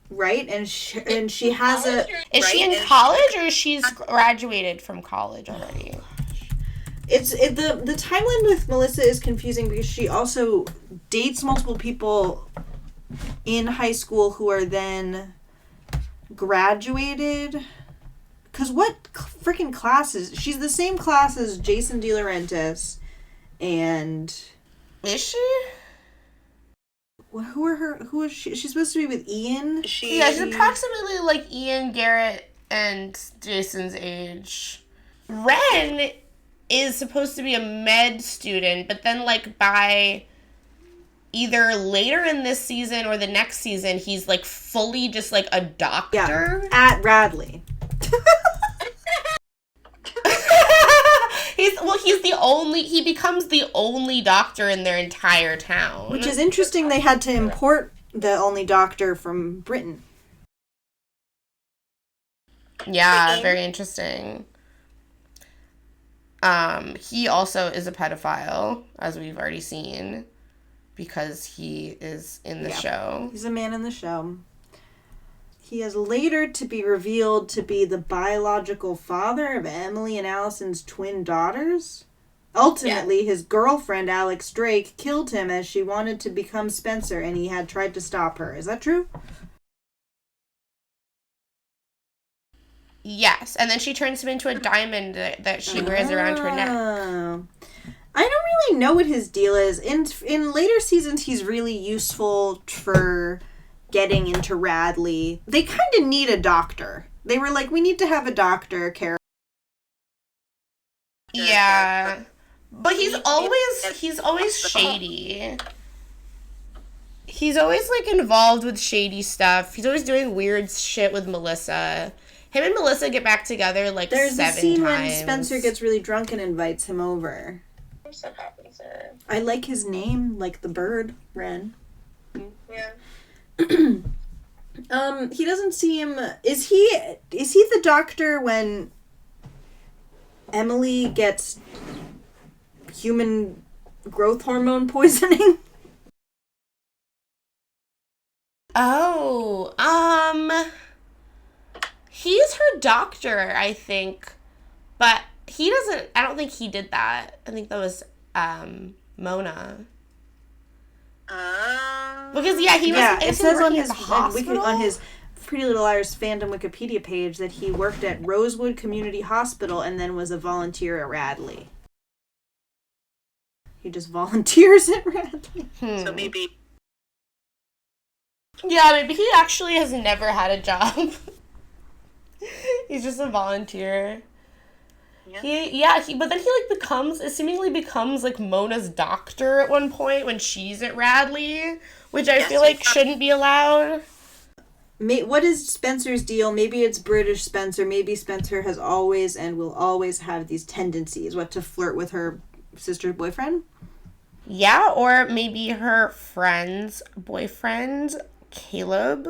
right? And she has a... Is she in college, or she's graduated from college already? The timeline with Melissa is confusing because she also dates multiple people in high school who are then graduated. Because what freaking classes? She's the same class as Jason De Laurentiis and... Is she? Who is she? She's supposed to be with Ian? She's approximately like Ian, Garrett, and Jason's age. Ren is supposed to be a med student, but then like by either later in this season or the next season, he's like fully just like a doctor. Yeah, at Radley. He becomes the only doctor in their entire town. Which is interesting, they had to import the only doctor from Britain. Yeah, very interesting. He also is a pedophile, as we've already seen, because he is in the show. He's a man in the show. He is later to be revealed to be the biological father of Emily and Allison's twin daughters. Ultimately, his girlfriend, Alex Drake, killed him as she wanted to become Spencer, and he had tried to stop her. Is that true? Yes, and then she turns him into a diamond that she wears around her neck. I don't really know what his deal is. In later seasons, he's really useful for getting into Radley. They kind of need a doctor. They were like, we need to have a doctor, Carol. Yeah. But he's always shady. He's always like involved with shady stuff. He's always doing weird shit with Melissa. Him and Melissa get back together like There's 7 times. There's a scene when Spencer gets really drunk and invites him over. I like his name, like the bird, Ren. Yeah. He doesn't seem... Is he the doctor when Emily gets human growth hormone poisoning? He's her doctor, I think. But I don't think he did that. I think that was, Mona. Because, he was... It says on his Pretty Little Liars fandom Wikipedia page that he worked at Rosewood Community Hospital and then was a volunteer at Radley. He just volunteers at Radley. So maybe... Yeah, maybe he actually has never had a job. He's just a volunteer. Yeah. But then he seemingly becomes like Mona's doctor at one point when she's at Radley, which I feel like shouldn't be allowed. What is Spencer's deal? Maybe it's British Spencer. Maybe Spencer has always and will always have these tendencies. To flirt with her sister's boyfriend? Yeah, or maybe her friend's boyfriend, Caleb.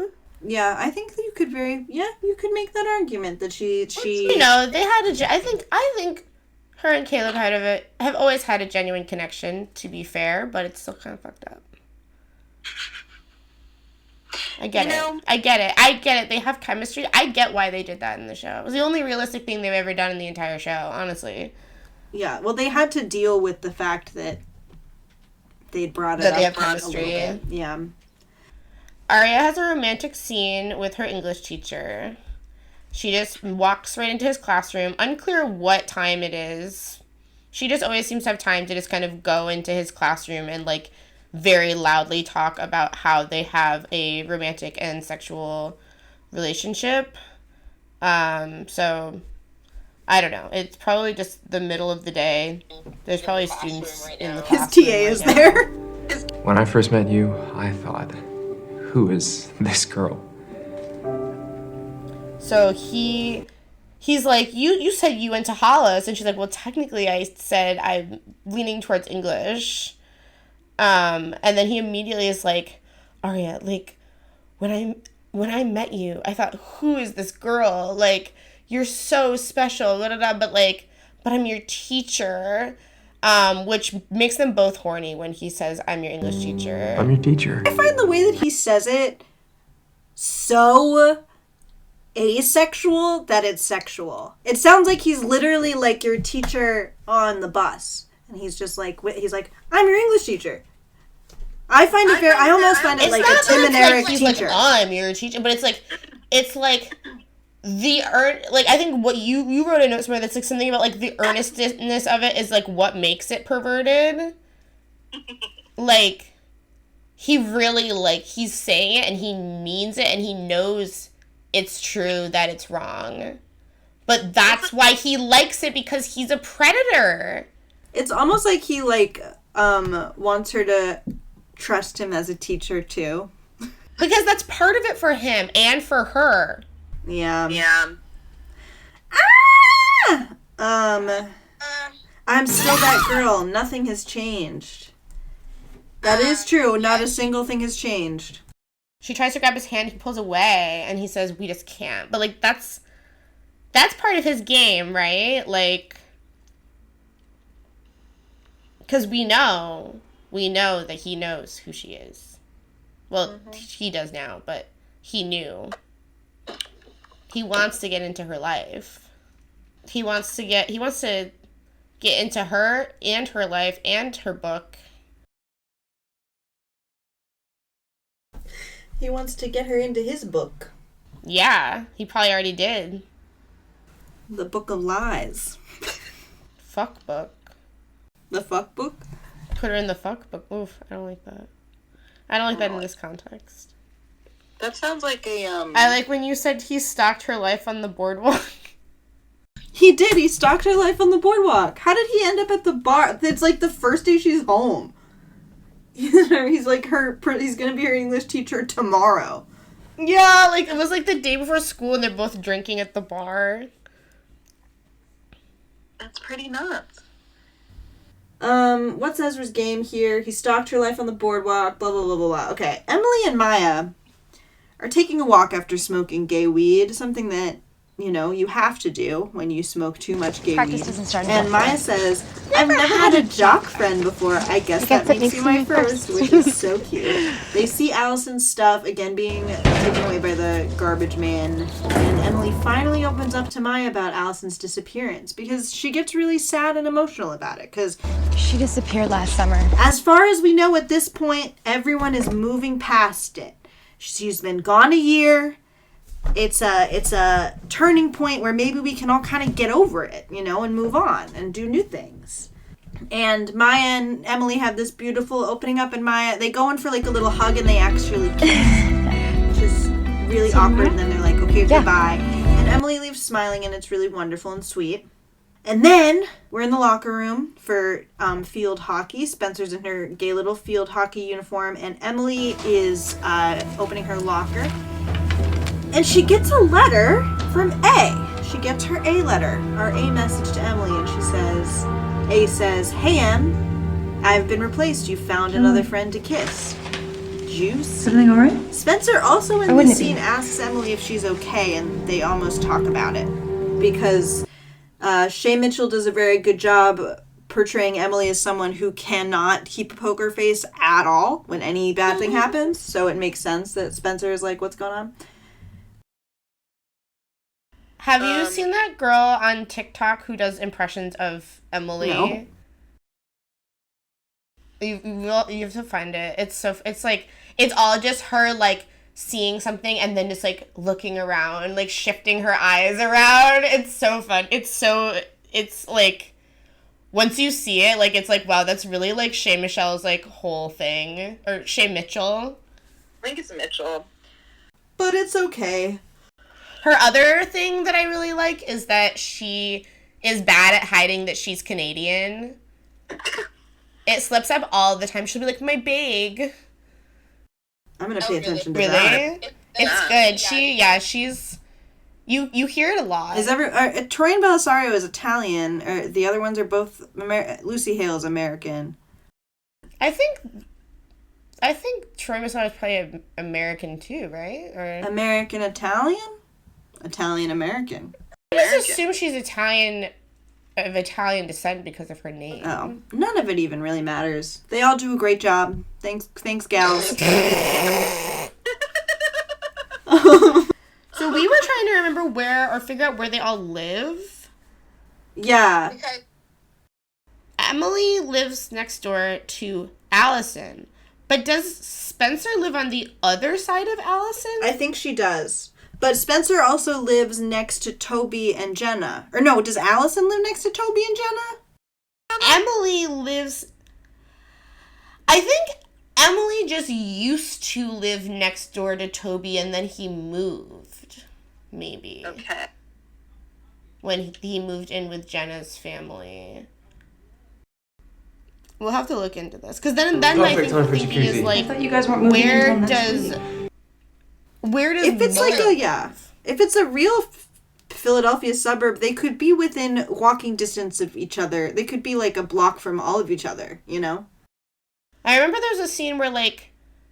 Yeah, I think that you could make that argument that she they had I think her and Caleb have always had a genuine connection, to be fair, but it's still kind of fucked up. I get it. They have chemistry. I get why they did that in the show. It was the only realistic thing they've ever done in the entire show, honestly. Yeah, well, they had to deal with the fact that they brought it up. That they have chemistry. Yeah. Aria has a romantic scene with her English teacher. She just walks right into his classroom. Unclear what time it is. She just always seems to have time to just kind of go into his classroom and, like, very loudly talk about how they have a romantic and sexual relationship. So, I don't know. It's probably just the middle of the day. There's probably students in the classroom. His TA is there. When I first met you, I thought, who is this girl? So he's like, you said you went to Hollis, and she's like, well, technically I said I'm leaning towards English. And then he immediately is like, Aria, like, when when I met you, I thought, who is this girl? Like, you're so special, blah, blah, blah, but I'm your teacher. Which makes them both horny when he says, I'm your English teacher. I'm your teacher. I find the way that he says it so asexual that it's sexual. It sounds like he's literally like your teacher on the bus. And he's just like, I'm your English teacher. I find it very, I almost find it like a Tim and Eric he's teacher. Like, I'm your teacher, but it's like I think what you wrote a note somewhere that's like something about like the earnestness of it is like what makes it perverted. Like, he really, like, he's saying it and he means it and he knows it's true that it's wrong. But that's why he likes it, because he's a predator. It's almost like he wants her to trust him as a teacher too. Because that's part of it for him and for her. Yeah. Yeah. I'm still that girl. Nothing has changed. That is true. Not a single thing has changed. She tries to grab his hand, he pulls away, and he says, we just can't. But, like, that's part of his game, right? Like, because we know that he knows who she is. Well, he does now, but he knew. He wants to get into her life. He wants to get into her and her life and her book. He wants to get her into his book. Yeah, he probably already did. The Book of Lies. Fuck book. The fuck book? Put her in the fuck book. Oof, I don't like that. I don't like that in this context. That sounds like a, I like when you said he stalked her life on the boardwalk. He did. He stalked her life on the boardwalk. How did he end up at the bar? It's like the first day she's home. He's like he's gonna be her English teacher tomorrow. Yeah, like it was like the day before school and they're both drinking at the bar. That's pretty nuts. What's Ezra's game here? He stalked her life on the boardwalk, blah, blah, blah, blah, blah. Okay, Emily and Maya are taking a walk after smoking gay weed, something that, you know, you have to do when you smoke too much gay weed. And Maya says, I've never had a jock friend before. I guess that makes you my first, which is so cute. They see Allison's stuff, again being taken away by the garbage man. And Emily finally opens up to Maya about Allison's disappearance because she gets really sad and emotional about it. Because She disappeared last summer. as far as we know at this point, everyone is moving past it. She's been gone a year. It's a turning point where maybe we can all kind of get over it, you know, and move on and do new things. And Maya and Emily have this beautiful opening up, and Maya, they go in for like a little hug and they actually kiss, which is really awkward. And then they're like, okay, goodbye. And Emily leaves smiling, and it's really wonderful and sweet. And then we're in the locker room for field hockey. Spencer's in her gay little field hockey uniform, and Emily is opening her locker. And she gets a letter from A. She gets her A letter, our A message to Emily, and she says, A says, hey Em, I've been replaced. You found another friend to kiss. Juice. Everything all right? Spencer also in the scene asks Emily if she's okay, and they almost talk about it. Because Shay Mitchell does a very good job portraying Emily as someone who cannot keep a poker face at all when any bad thing happens. So it makes sense that Spencer is like, what's going on? Have you seen that girl on TikTok who does impressions of Emily? No. You have to find it. It's all just her like seeing something and then just like looking around, like shifting her eyes around. It's so fun. It's like once you see it, like it's like, wow, that's really like Shay Michelle's like whole thing. Or Shay Mitchell. I think it's Mitchell. But it's okay. Her other thing that I really like is that she is bad at hiding that she's Canadian. It slips up all the time. She'll be like, my big. I'm going to pay attention to really? that. It's good. She's... You hear it a lot. Torian Belisario is Italian. Or the other ones are both... Lucy Hale is American. I think I think Troy Masson is probably American too, right? Or American Italian? Italian American. I just assume she's Italian, of Italian descent because of her name. Oh, none of it even really matters. They all do a great job. Thanks, gals. So we were trying to remember figure out where they all live. Yeah. Okay. Emily lives next door to Allison. But does Spencer live on the other side of Allison? I think she does. But Spencer also lives next to Toby and Jenna. Or no, does Allison live next to Toby and Jenna? Emily lives... I think Emily just used to live next door to Toby and then he moved. Maybe. Okay. When he moved in with Jenna's family. We'll have to look into this. Because then I think the thinking is like, I thought you guys weren't moving until next where does if it's Mona if it's a real Philadelphia suburb, they could be within walking distance of each other. They could be like a block from all of each other, you know? I remember there was a scene where like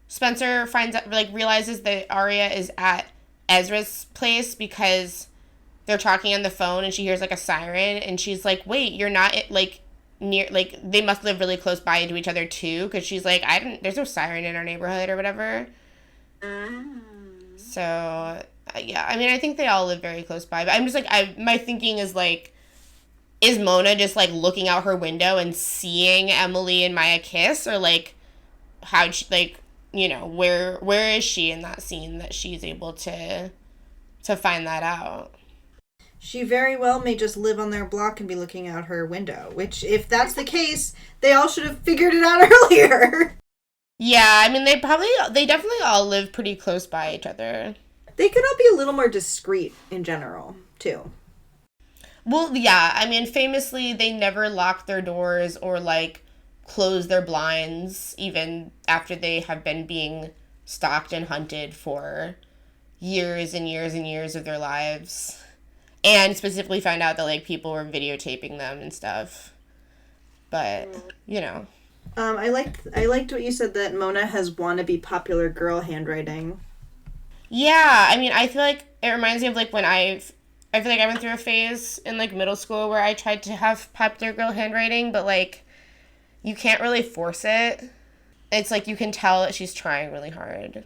Spencer realizes that Arya is at Ezra's place because they're talking on the phone and she hears like a siren and she's like, wait, you're not like near, like they must live really close by to each other too, because she's like, there's no siren in our neighborhood or whatever. So yeah, I mean, I think they all live very close by, but I'm just like, my thinking is like, is Mona just like looking out her window and seeing Emily and Maya kiss, or like how'd she, like, you know, where is she in that scene that she's able to find that out? She very well may just live on their block and be looking out her window, which, if that's the case, they all should have figured it out earlier. Yeah, I mean, they definitely all live pretty close by each other. They could all be a little more discreet in general, too. Well, yeah, I mean, famously, they never lock their doors or, like, close their blinds, even after they have been being stalked and hunted for years and years and years of their lives. And specifically found out that, like, people were videotaping them and stuff. But, you know. I liked what you said, that Mona has wannabe popular girl handwriting. Yeah, I mean, I feel like it reminds me of, like, when I feel like I went through a phase in, like, middle school where I tried to have popular girl handwriting, but, like, you can't really force it. It's, like, you can tell that she's trying really hard.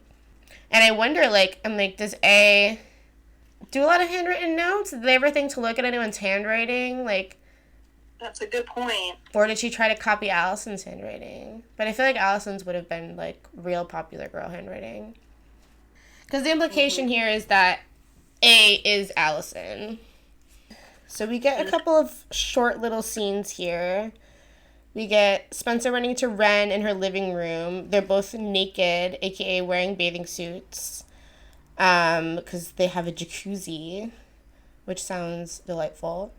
And I wonder, like, does A do a lot of handwritten notes? Did they ever think to look at anyone's handwriting? Like, that's a good point. Or did she try to copy Allison's handwriting? But I feel like Allison's would have been, like, real popular girl handwriting. Because the implication here is that A is Allison. So we get a couple of short little scenes here. We get Spencer running to Ren in her living room. They're both naked, aka wearing bathing suits. Because they have a jacuzzi, which sounds delightful.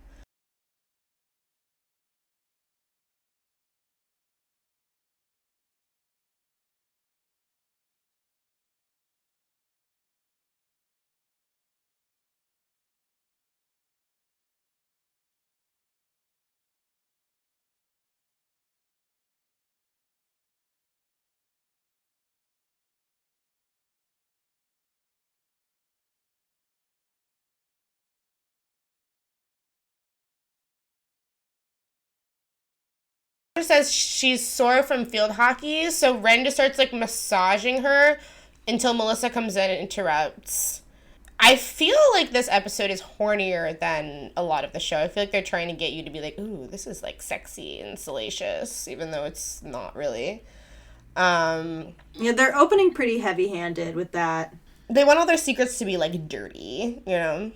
Says she's sore from field hockey, so Ren just starts like massaging her until Melissa comes in and interrupts. I feel like this episode is hornier than a lot of the show. I feel like they're trying to get you to be like, ooh, this is like sexy and salacious, even though it's not really. Yeah, they're opening pretty heavy-handed with that. They want all their secrets to be like dirty, you know.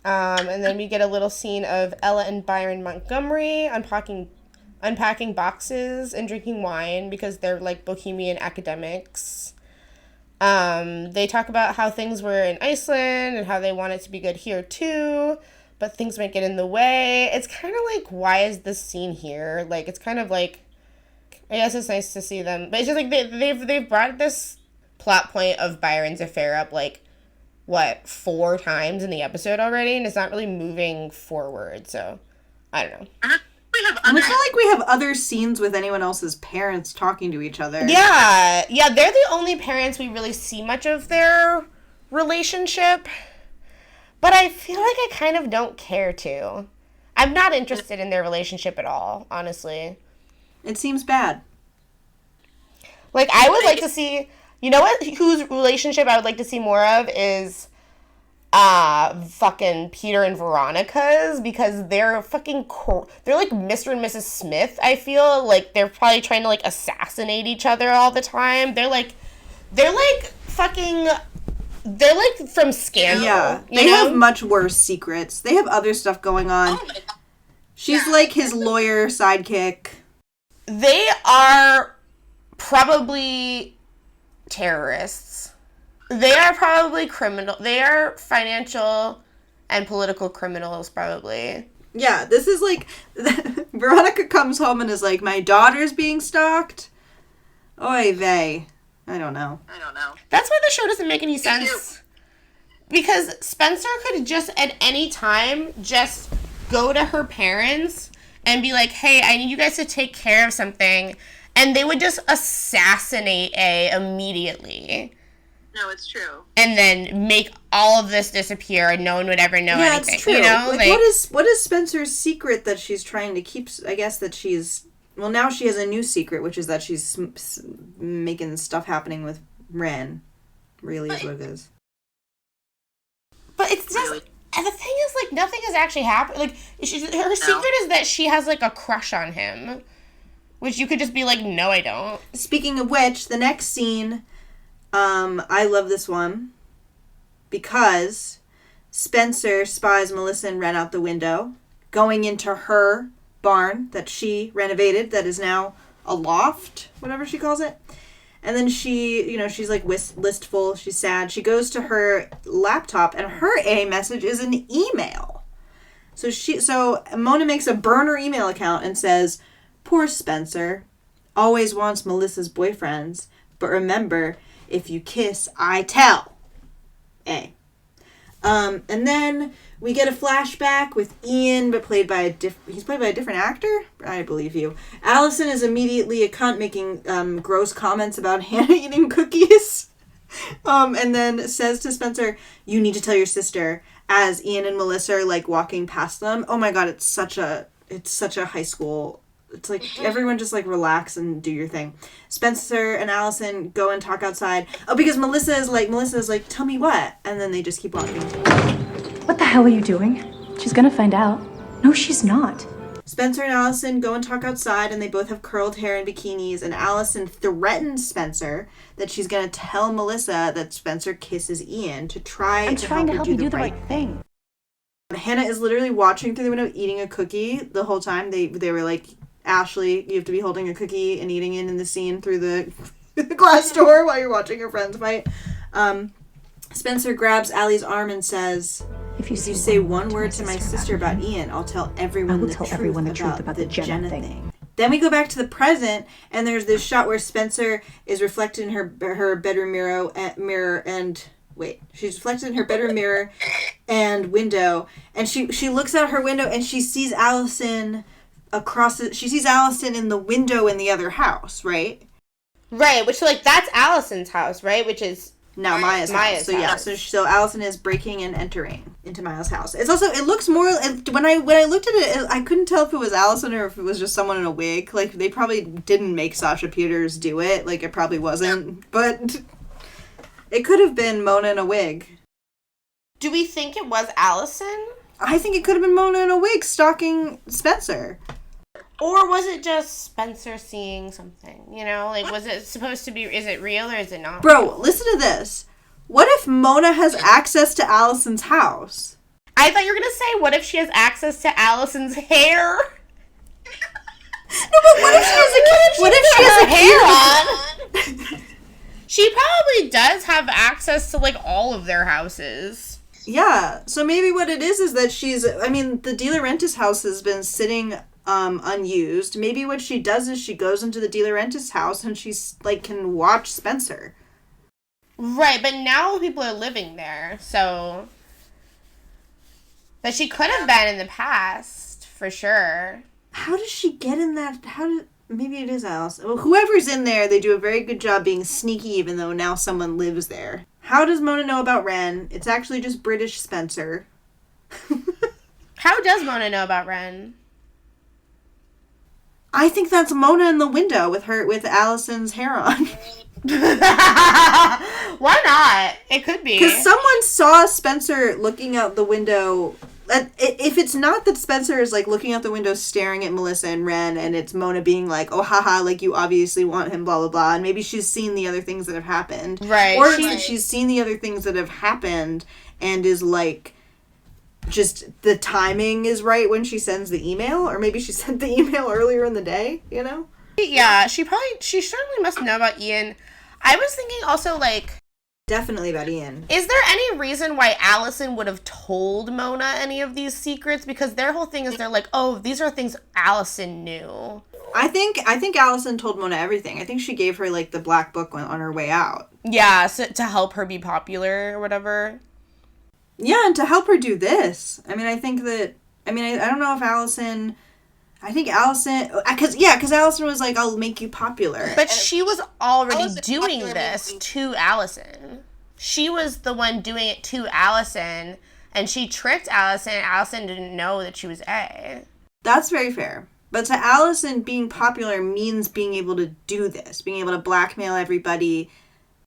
And then we get a little scene of Ella and Byron Montgomery unpacking boxes and drinking wine because they're like bohemian academics. They talk about how things were in Iceland and how they want it to be good here too, but things might get in the way. It's kind of like, why is this scene here? Like, it's kind of like, I guess it's nice to see them, but it's just like they've brought this plot point of Byron's affair up like, what, 4 times in the episode already, and it's not really moving forward, so I don't know. We have And it's not like we have other scenes with anyone else's parents talking to each other. Yeah, they're the only parents we really see much of their relationship. But I feel like I kind of don't care to. I'm not interested in their relationship at all, honestly. It seems bad. Like, I would like to see... You know what? Whose relationship I would like to see more of is... fucking Peter and Veronica's, because they're fucking they're like Mr. and Mrs. Smith. I feel like they're probably trying to like assassinate each other all the time. They're like fucking, they're like from Scandal. Yeah, they have much worse secrets. They have other stuff going on. She's like his lawyer sidekick. They are probably terrorists. They are probably criminal. They are financial and political criminals, probably. Yeah, this is like... Veronica comes home and is like, my daughter's being stalked? Oy vey. I don't know. That's why the show doesn't make any sense. Because Spencer could just, at any time, just go to her parents and be like, hey, I need you guys to take care of something. And they would just assassinate A immediately. No, it's true. And then make all of this disappear and no one would ever know anything. It's true. You know? Like, what is Spencer's secret that she's trying to keep? I guess that she's... Well, now she has a new secret, which is that she's making stuff happening with Ren. Really is what it is. But it's just... And the thing is, like, nothing has actually happened. Like, her secret is that she has, like, a crush on him. Which you could just be like, no, I don't. Speaking of which, the next scene... I love this one because Spencer spies Melissa and Ren out the window, going into her barn that she renovated that is now a loft, whatever she calls it. And then she's like listful, she's sad. She goes to her laptop and her A message is an email. So Mona makes a burner email account and says, poor Spencer, always wants Melissa's boyfriends, but remember, if you kiss, I tell. A. And then we get a flashback with Ian, but he's played by a different actor? I believe you. Allison is immediately a cunt making gross comments about Hannah eating cookies. And then says to Spencer, you need to tell your sister, as Ian and Melissa are like walking past them. Oh my god, it's such a high school. It's like, everyone just, like, relax and do your thing. Spencer and Allison go and talk outside. Oh, because Melissa is like, tell me what? And then they just keep walking. What the hell are you doing? She's gonna find out. No, she's not. Spencer and Allison go and talk outside, and they both have curled hair and bikinis, and Allison threatens Spencer that she's gonna tell Melissa that Spencer kisses Ian to try to help you do the right thing. Hannah is literally watching through the window, eating a cookie the whole time. They were like, Ashley, you have to be holding a cookie and eating it in the scene through the glass door while you're watching your friends fight. Spencer grabs Allie's arm and says, if you say one word to my sister about Ian, I'll tell everyone the truth about the Jenna thing. Then we go back to the present, and there's this shot where Spencer is reflected in her bedroom mirror and... Wait, she's reflected in her bedroom mirror and window, and she looks out her window and she sees Allison... she sees Allison in the window in the other house, right? Right, which, like, that's Allison's house, right? Which is... Now Maya's house. So, yeah, so Allison is breaking and entering into Maya's house. It's also, it looks more... When I looked at it, I couldn't tell if it was Allison or if it was just someone in a wig. Like, they probably didn't make Sasha Peters do it. Like, it probably wasn't. But it could have been Mona in a wig. Do we think it was Allison? I think it could have been Mona in a wig stalking Spencer. Or was it just Spencer seeing something? You know, like, was it supposed to be, is it real or is it not? Bro, listen to this. What if Mona has access to Allison's house? I thought you were going to say, what if she has access to Allison's hair? No, but what if she has hair on? She probably does have access to, like, all of their houses. Yeah, so maybe what it is that the De Laurentiis house has been sitting... unused. Maybe what she does is she goes into the De Laurentiis house and she's like can watch Spencer. Right, but now people are living there, so but she could have been in the past for sure. How does she get in that? Maybe it is Allison. Well, whoever's in there, they do a very good job being sneaky, even though now someone lives there. How does Mona know about Ren? It's actually just British Spencer. How does Mona know about Ren? I think that's Mona in the window with Allison's hair on. Why not? It could be. Because someone saw Spencer looking out the window. If it's not that Spencer is like looking out the window staring at Melissa and Ren, and it's Mona being like, oh haha, like you obviously want him, blah blah blah, and maybe she's seen the other things that have happened. Right. Or she's seen the other things that have happened and is like, just the timing is right when she sends the email, or maybe she sent the email earlier in the day, you know? Yeah, she certainly must know about Ian. I was thinking also, like... Definitely about Ian. Is there any reason why Allison would have told Mona any of these secrets? Because their whole thing is they're like, oh, these are things Allison knew. I think Allison told Mona everything. I think she gave her, like, the black book on her way out. Yeah, so, to help her be popular or whatever. Yeah, and to help her do this. I mean, I think that... I don't know if Allison... I think Allison... Because Allison was like, I'll make you popular. But she was already doing this to Allison. She was the one doing it to Allison, and she tricked Allison, and Allison didn't know that she was A. That's very fair. But to Allison, being popular means being able to do this. Being able to blackmail everybody.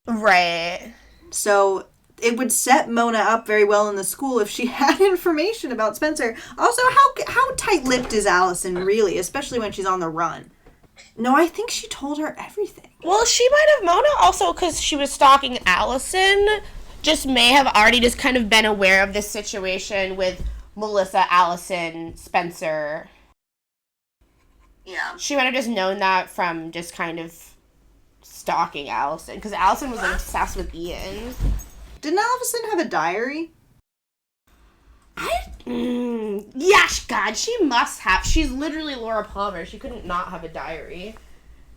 Right. So... it would set Mona up very well in the school if she had information about Spencer. Also, how tight-lipped is Allison, really? Especially when she's on the run. No, I think she told her everything. Well, she might have. Mona also, because she was stalking Allison, just may have already just kind of been aware of this situation with Melissa, Allison, Spencer. Yeah. She might have just known that from just kind of stalking Allison. Because Allison was obsessed with Ian. Didn't Allison have a diary? Yeah, God, she must have. She's literally Laura Palmer. She couldn't not have a diary.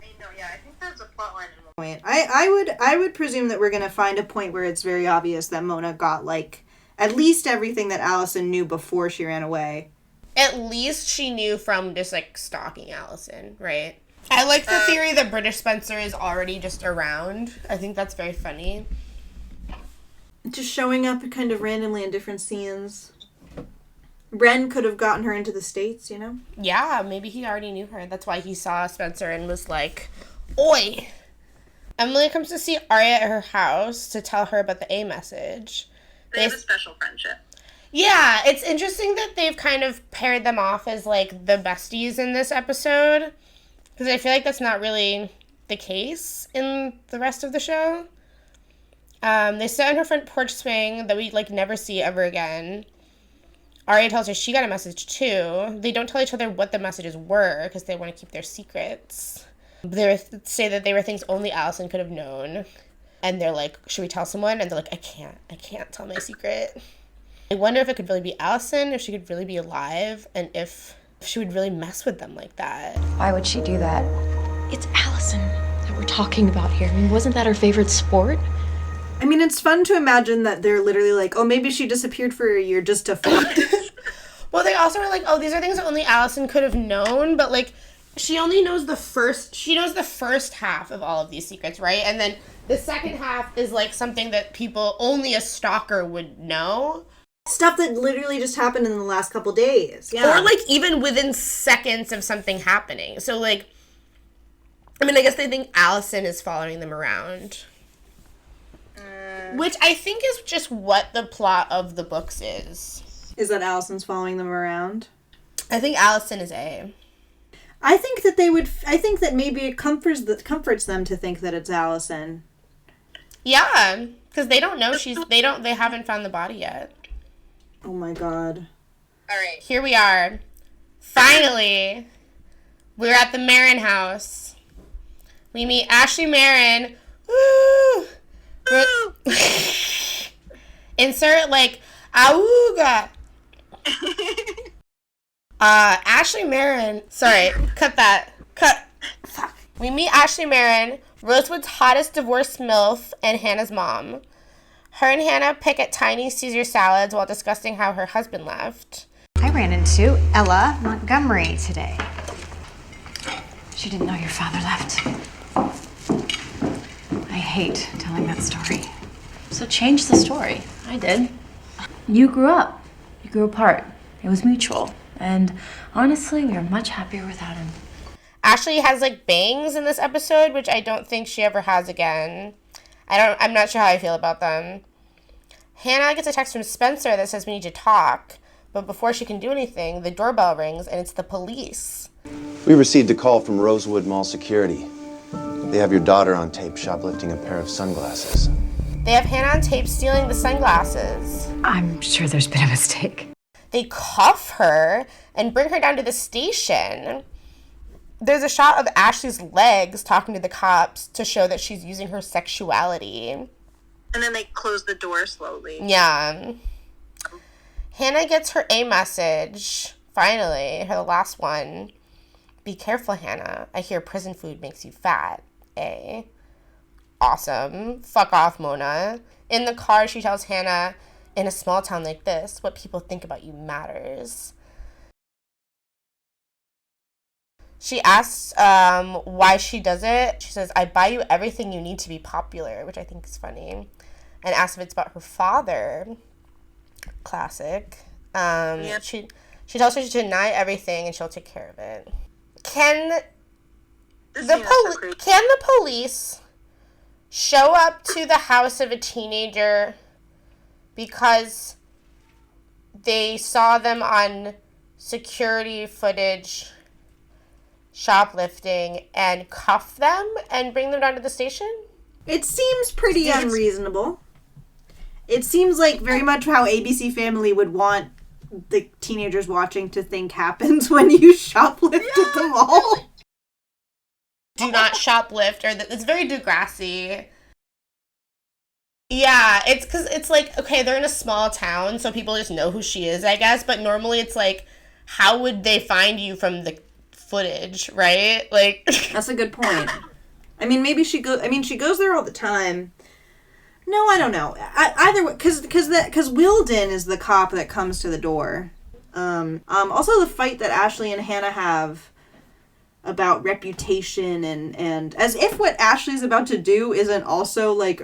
I think that's a plotline. Point. I would presume that we're gonna find a point where it's very obvious that Mona got like at least everything that Allison knew before she ran away. At least she knew from just like stalking Allison, right? I like the theory that British Spencer is already just around. I think that's very funny. Just showing up kind of randomly in different scenes. Ren could have gotten her into the States, you know? Yeah, maybe he already knew her. That's why he saw Spencer and was like, oi! Emily comes to see Arya at her house to tell her about the A message. They have a special friendship. Yeah, it's interesting that they've kind of paired them off as, like, the besties in this episode. Because I feel like that's not really the case in the rest of the show. They sit on her front porch swing that we, like, never see ever again. Arya tells her she got a message, too. They don't tell each other what the messages were, because they want to keep their secrets. They say that they were things only Allison could have known. And they're like, should we tell someone? And they're like, I can't tell my secret. I wonder if it could really be Allison, if she could really be alive, and if she would really mess with them like that. Why would she do that? It's Allison that we're talking about here. I mean, wasn't that her favorite sport? I mean, it's fun to imagine that they're literally like, oh, maybe she disappeared for a year just to fight. Well, they also were like, oh, these are things that only Allison could have known, but, like, she only knows the first half of all of these secrets, right? And then the second half is, like, something that only a stalker would know. Stuff that literally just happened in the last couple days. Yeah. Or, like, even within seconds of something happening. So, like, I mean, I guess they think Allison is following them around. Which I think is just what the plot of the books is. Is that Allison's following them around? I think Allison is A. I think that maybe it comforts them to think that it's Allison. Yeah, because they don't know they haven't found the body yet. Oh my god. Alright. Here we are. Finally, we're at the Marin house. We meet Ashley Marin. Woo! Insert, like, auga. Ashley Marin. Sorry, cut that. Fuck. We meet Ashley Marin, Rosewood's hottest divorced MILF, and Hannah's mom. Her and Hannah pick at tiny Caesar salads while discussing how her husband left. I ran into Ella Montgomery today. She didn't know your father left. I hate telling that story. So change the story. I did. You grew up. You grew apart. It was mutual. And honestly, we are much happier without him. Ashley has like bangs in this episode, which I don't think she ever has again. I'm not sure how I feel about them. Hannah gets a text from Spencer that says we need to talk, but before she can do anything, the doorbell rings and it's the police. We received a call from Rosewood Mall Security. They have your daughter on tape shoplifting a pair of sunglasses. They have Hannah on tape stealing the sunglasses. I'm sure there's been a mistake. They cuff her and bring her down to the station. There's a shot of Ashley's legs talking to the cops to show that she's using her sexuality. And then they close the door slowly. Yeah. Hannah gets her A message, finally, her last one. Be careful, Hannah. I hear prison food makes you fat. A. Awesome. Fuck off, Mona. In the car, she tells Hannah, in a small town like this, what people think about you matters. She asks why she does it. She says, I buy you everything you need to be popular, which I think is funny. And asks if it's about her father. Classic. Yep. She tells her to deny everything and she'll take care of it. Can the police show up to the house of a teenager because they saw them on security footage shoplifting and cuff them and bring them down to the station? It seems pretty unreasonable. It seems like very much how ABC Family would want the teenagers watching to think happens when you shoplift at the mall. Do not shoplift, or it's very Degrassi. Yeah, it's because it's like, okay, they're in a small town, so people just know who she is, I guess, but normally it's like, how would they find you from the footage, right? Like, that's a good point. I mean, maybe she goes there all the time. No, I don't know. Either way, because Wilden is the cop that comes to the door. Also the fight that Ashley and Hannah have about reputation and as if what Ashley's about to do isn't also like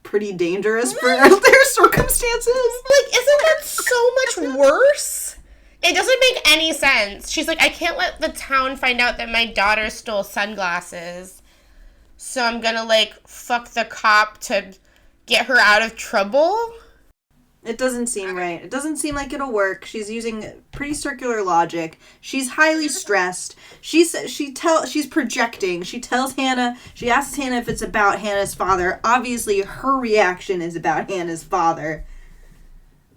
pretty dangerous for their circumstances. Like, isn't that so much worse? It doesn't make any sense. She's like, I can't let the town find out that my daughter stole sunglasses, so I'm gonna like fuck the cop to get her out of trouble? It doesn't seem right. It doesn't seem like it'll work. She's using pretty circular logic. She's highly stressed. She's projecting. She tells Hannah, she asks Hannah if it's about Hannah's father. Obviously, her reaction is about Hannah's father.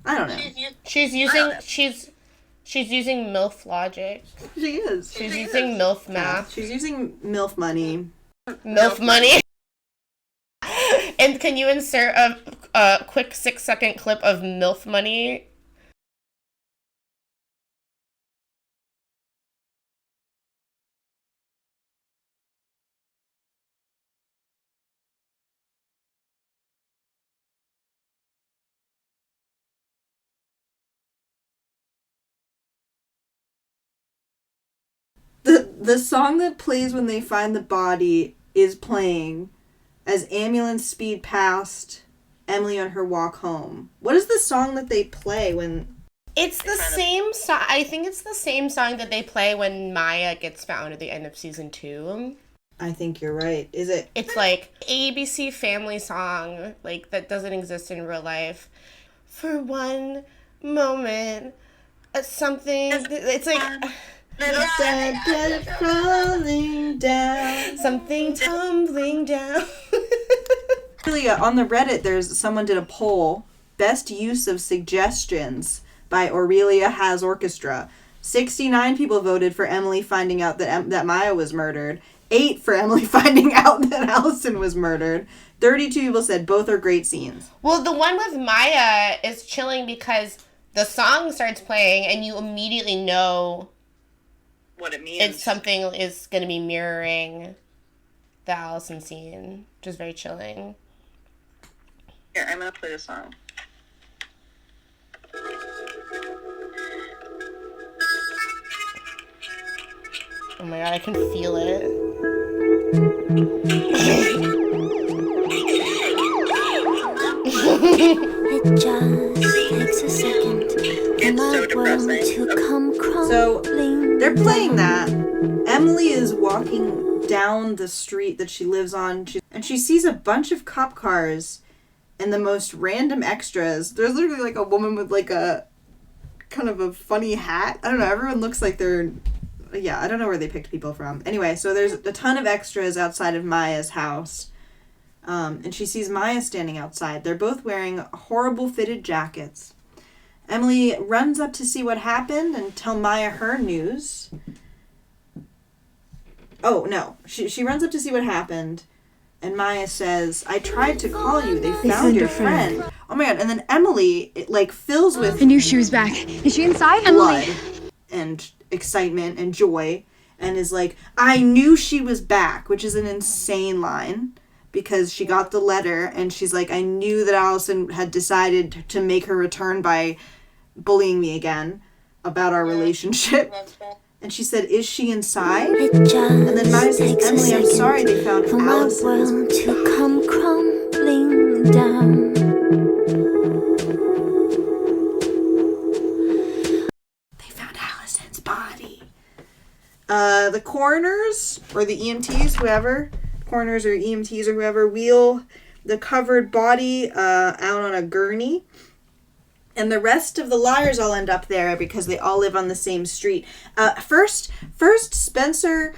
I don't know. She's using MILF logic. She is. She's using MILF math. She's using MILF money. MILF money. And can you insert a quick 6-second clip of MILF money? The song that plays when they find the body is playing as ambulance speed past Emily on her walk home. What is the song that they play when... It's the same song. I think it's the same song that they play when Maya gets found at the end of season 2. I think you're right. Is it? It's like ABC Family song, like that doesn't exist in real life. For one moment, something. It's like falling down, something tumbling down. On the Reddit, someone did a poll: best use of suggestions by Aurelia Has Orchestra. 69 people voted for Emily finding out that Maya was murdered. 8 for Emily finding out that Allison was murdered. 32 people said both are great scenes. Well, the one with Maya is chilling because the song starts playing and you immediately know what it means. It's something is going to be mirroring the Allison scene, which is very chilling. Here, I'm going to play the song. Oh my god, I can feel it. It just takes a second for my world to come So crumbling they're playing down. that. Emily is walking down the street that she lives on, and she sees a bunch of cop cars and the most random extras. There's literally like a woman with like a kind of a funny hat. I don't know. Everyone looks like they're... Yeah, I don't know where they picked people from. Anyway, so there's a ton of extras outside of Maya's house. And she sees Maya standing outside. They're both wearing horrible fitted jackets. Emily runs up to see what happened and tell Maya her news. Oh, no. She runs up to see what happened. And Maya says, I tried to call you. They found your friend. Oh my god. And then Emily, it like fills with... I knew she was back. Is she inside? blood and excitement and joy. And is like, I knew she was back, which is an insane line. Because she got the letter and she's like, I knew that Allison had decided to make her return by bullying me again about our relationship. And she said, is she inside? And then Maya says, Emily, I'm sorry they found for my Allison's... world to come crumbling down. They found Allison's body. The coroners, or the EMTs, whoever... coroners or EMTs or whoever wheel the covered body out on a gurney, and the rest of the liars all end up there because they all live on the same street. First Spencer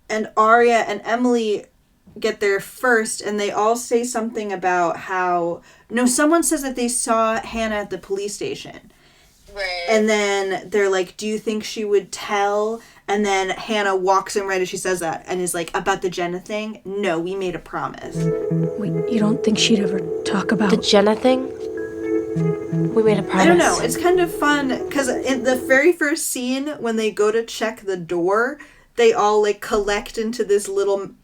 and Arya and Emily get there first, and they all say something about how someone says that they saw Hannah at the police station. Right. And then they're like, do you think she would tell? And then Hannah walks in right as she says that and is like, about the Jenna thing? No, we made a promise. Wait, you don't think she'd ever talk about... The Jenna thing? We made a promise. I don't know. It's kind of fun because in the very first scene when they go to check the door, they all like collect into this little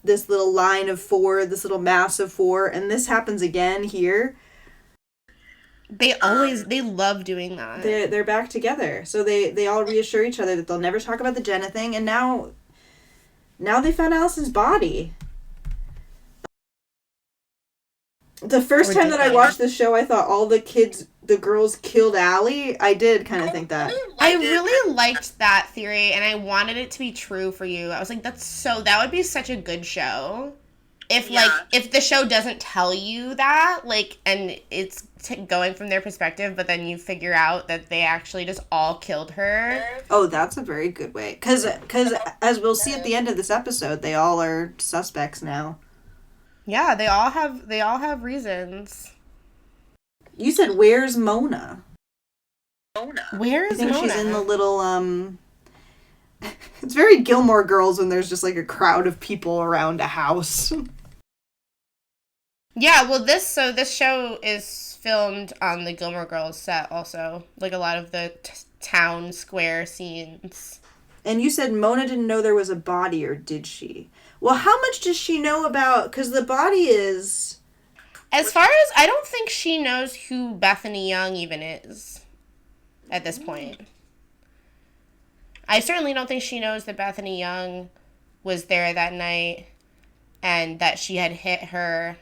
line of four, this little mass of four, and this happens again here. They love doing that. They're back together, so they all reassure each other that they'll never talk about the Jenna thing, and now they found Allison's body. The first time that I watched this show, I thought all the girls killed Allie. I did kind of think that. I really liked that theory, and I wanted it to be true for you. I was like, that would be such a good show. If the show doesn't tell you that, like, and it's going from their perspective, but then you figure out that they actually just all killed her. Oh, that's a very good way. Because as we'll see at the end of this episode, they all are suspects now. Yeah, they all have reasons. You said, where's Mona? Where is I think Mona? she's in the little, It's very Gilmore Girls when there's just, like, a crowd of people around a house. Yeah, well, this show is filmed on the Gilmore Girls set also. Like, a lot of the town square scenes. And you said Mona didn't know there was a body, or did she? Well, how much does she know about... Because the body is... As far as... I don't think she knows who Bethany Young even is at this point. I certainly don't think she knows that Bethany Young was there that night and that she had hit her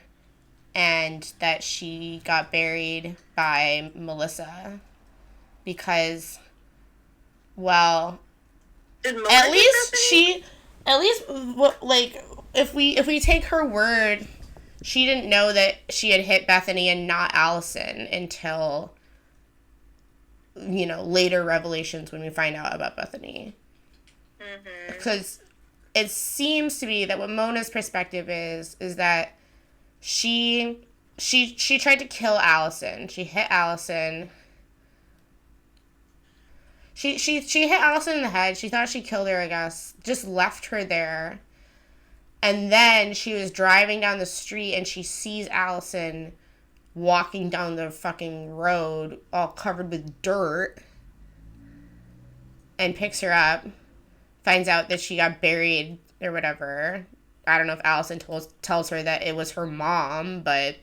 and that she got buried by Melissa. Because, well... At least, if we take her word, she didn't know that she had hit Bethany and not Allison until, later revelations when we find out about Bethany. Because it seems to be that what Mona's perspective is that she tried to kill Allison. She hit Allison. She hit Allison in the head. She thought she killed her, I guess. Just left her there. And then she was driving down the street and she sees Allison walking down the fucking road all covered with dirt. And picks her up. Finds out that she got buried or whatever. I don't know if Allison tells her that it was her mom, but...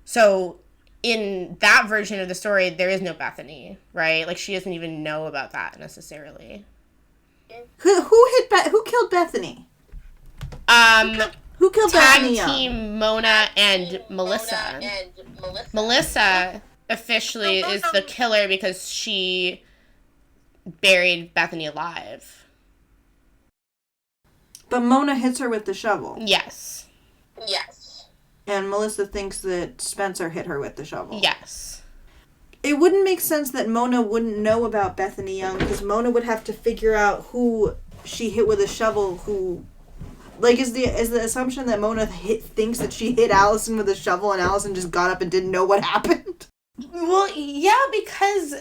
So... in that version of the story, there is no Bethany, right? Like, she doesn't even know about that, necessarily. Who killed Bethany? Who killed Bethany Tag Young? team Mona and Melissa. Melissa officially is the killer because she buried Bethany alive. But Mona hits her with the shovel. Yes. And Melissa thinks that Spencer hit her with the shovel. Yes. It wouldn't make sense that Mona wouldn't know about Bethany Young, because Mona would have to figure out who she hit with a shovel, who... Like, is the assumption that Mona thinks that she hit Allison with a shovel and Allison just got up and didn't know what happened? Well, yeah, because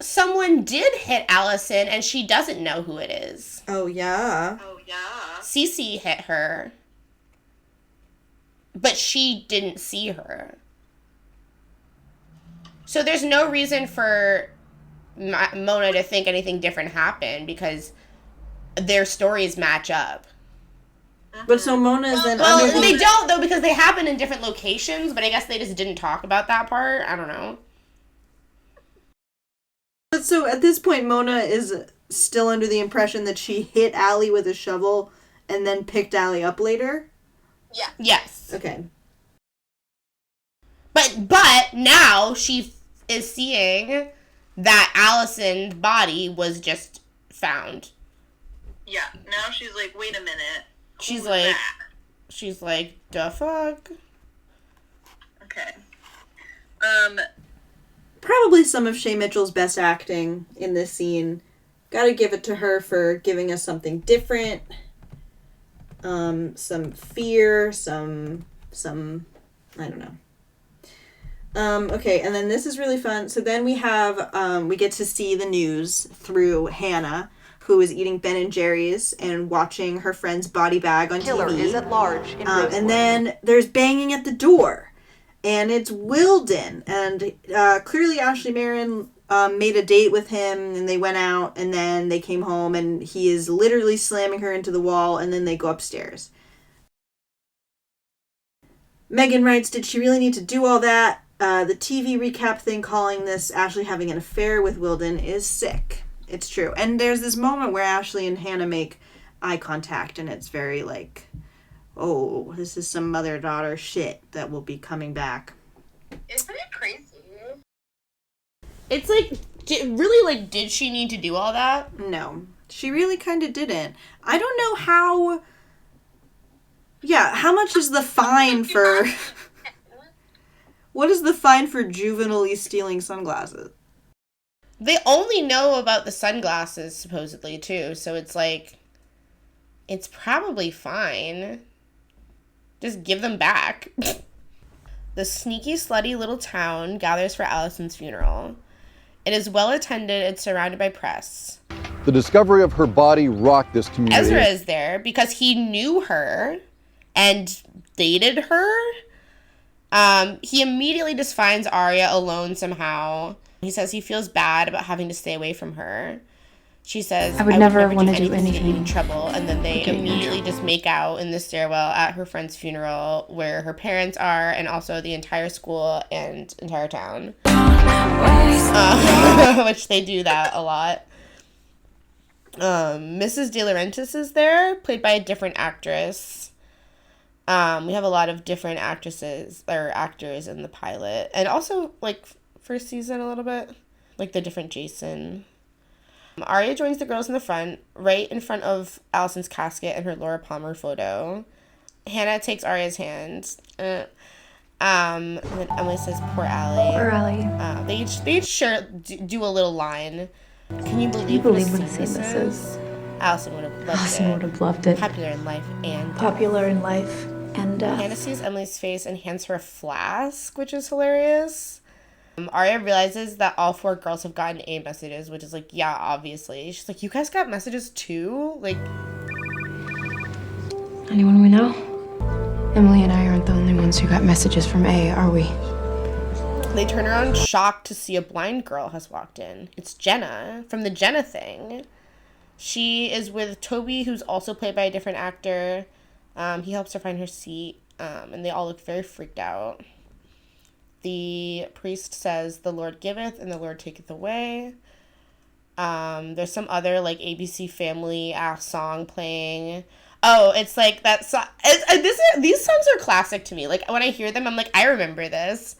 someone did hit Allison and she doesn't know who it is. Oh, yeah. Cece hit her. But she didn't see her. So there's no reason for Mona to think anything different happened because their stories match up. But so Mona is then Well, they don't, though, because they happen in different locations, but I guess they just didn't talk about that part. I don't know. But so at this point, Mona is still under the impression that she hit Allie with a shovel and then picked Allie up later? Yeah. Yes. Okay. But now she is seeing that Allison's body was just found. Yeah, now she's like, wait a minute. She's like, the fuck? Okay. Probably some of Shay Mitchell's best acting in this scene. Gotta give it to her for giving us something different. Some fear, some, I don't know. Okay, and then this is really fun. So then we have, we get to see the news through Hannah, who is eating Ben & Jerry's and watching her friend's body bag on Killer TV. is at large in Rosewood. And then there's banging at the door. And it's Wilden. And clearly Ashley Marin made a date with him, and they went out, and then they came home, and he is literally slamming her into the wall, and then they go upstairs. Megan writes, did she really need to do all that? The TV recap thing calling this Ashley having an affair with Wilden is sick. It's true. And there's this moment where Ashley and Hannah make eye contact, and it's very like, oh, this is some mother-daughter shit that will be coming back. Isn't it crazy? It's like, did she need to do all that? No. She really kind of didn't. I don't know how... Yeah, how much is the fine for... What is the fine for juvenilely stealing sunglasses? They only know about the sunglasses, supposedly, too. So it's like, it's probably fine. Just give them back. The sneaky, slutty little town gathers for Allison's funeral. It is well attended and surrounded by press. The discovery of her body rocked this community. Ezra is there because he knew her and dated her. He immediately just finds Arya alone somehow. He says he feels bad about having to stay away from her. She says, I would never want to do anything to get in trouble. And then they immediately just make out in the stairwell at her friend's funeral where her parents are and also the entire school and entire town. Which they do that a lot. Mrs. De Laurentiis is there, played by a different actress. We have a lot of different actresses or actors in the pilot. And also, like, first season a little bit. Like the different Jason. Arya joins the girls in the front, right in front of Allison's casket and her Laura Palmer photo. Hannah takes Arya's hand. And then Emily says, poor Allie. Poor Allie. They each do a little line. Can you believe what a scene this is? Allison would have loved it. Allison would have loved it. Popular in life and Popular in life and death. Hannah sees Emily's face and hands her a flask, which is hilarious. Arya realizes that all 4 girls have gotten A messages, which is like, yeah, obviously. She's like, you guys got messages too? Like, anyone we know? Emily and I aren't the only ones who got messages from A, are we? They turn around shocked to see a blind girl has walked in. It's Jenna from the Jenna thing. She is with Toby, who's also played by a different actor. He helps her find her seat, and they all look very freaked out. The priest says, the Lord giveth and the Lord taketh away. There's some other like ABC Family ass song playing. Oh, it's like that song. These songs are classic to me. Like when I hear them, I'm like, I remember this.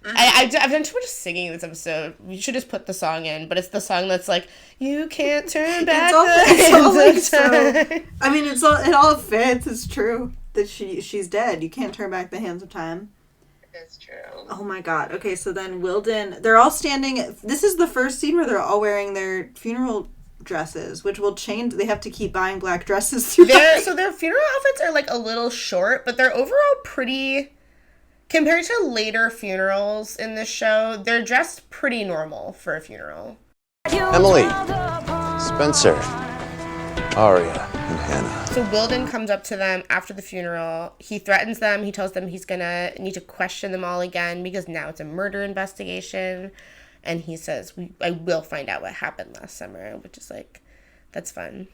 I've done too much singing this episode. We should just put the song in, but it's the song that's like, you can't turn back it's all the hands of so, time. I mean, it all fits. It's true that she's dead. You can't turn back the hands of time. It's true. Oh my god. Okay, so then Wilden, they're all standing. This is the first scene where they're all wearing their funeral dresses, which will change. They have to keep buying black dresses throughout. So their funeral outfits are like a little short, but they're overall pretty. Compared to later funerals in this show, they're dressed pretty normal for a funeral. Emily, Spencer, Aria, and Hannah. So Wilden comes up to them after the funeral. He threatens them. He tells them he's gonna need to question them all again because now it's a murder investigation. And he says, I will find out what happened last summer, which is like, that's fun.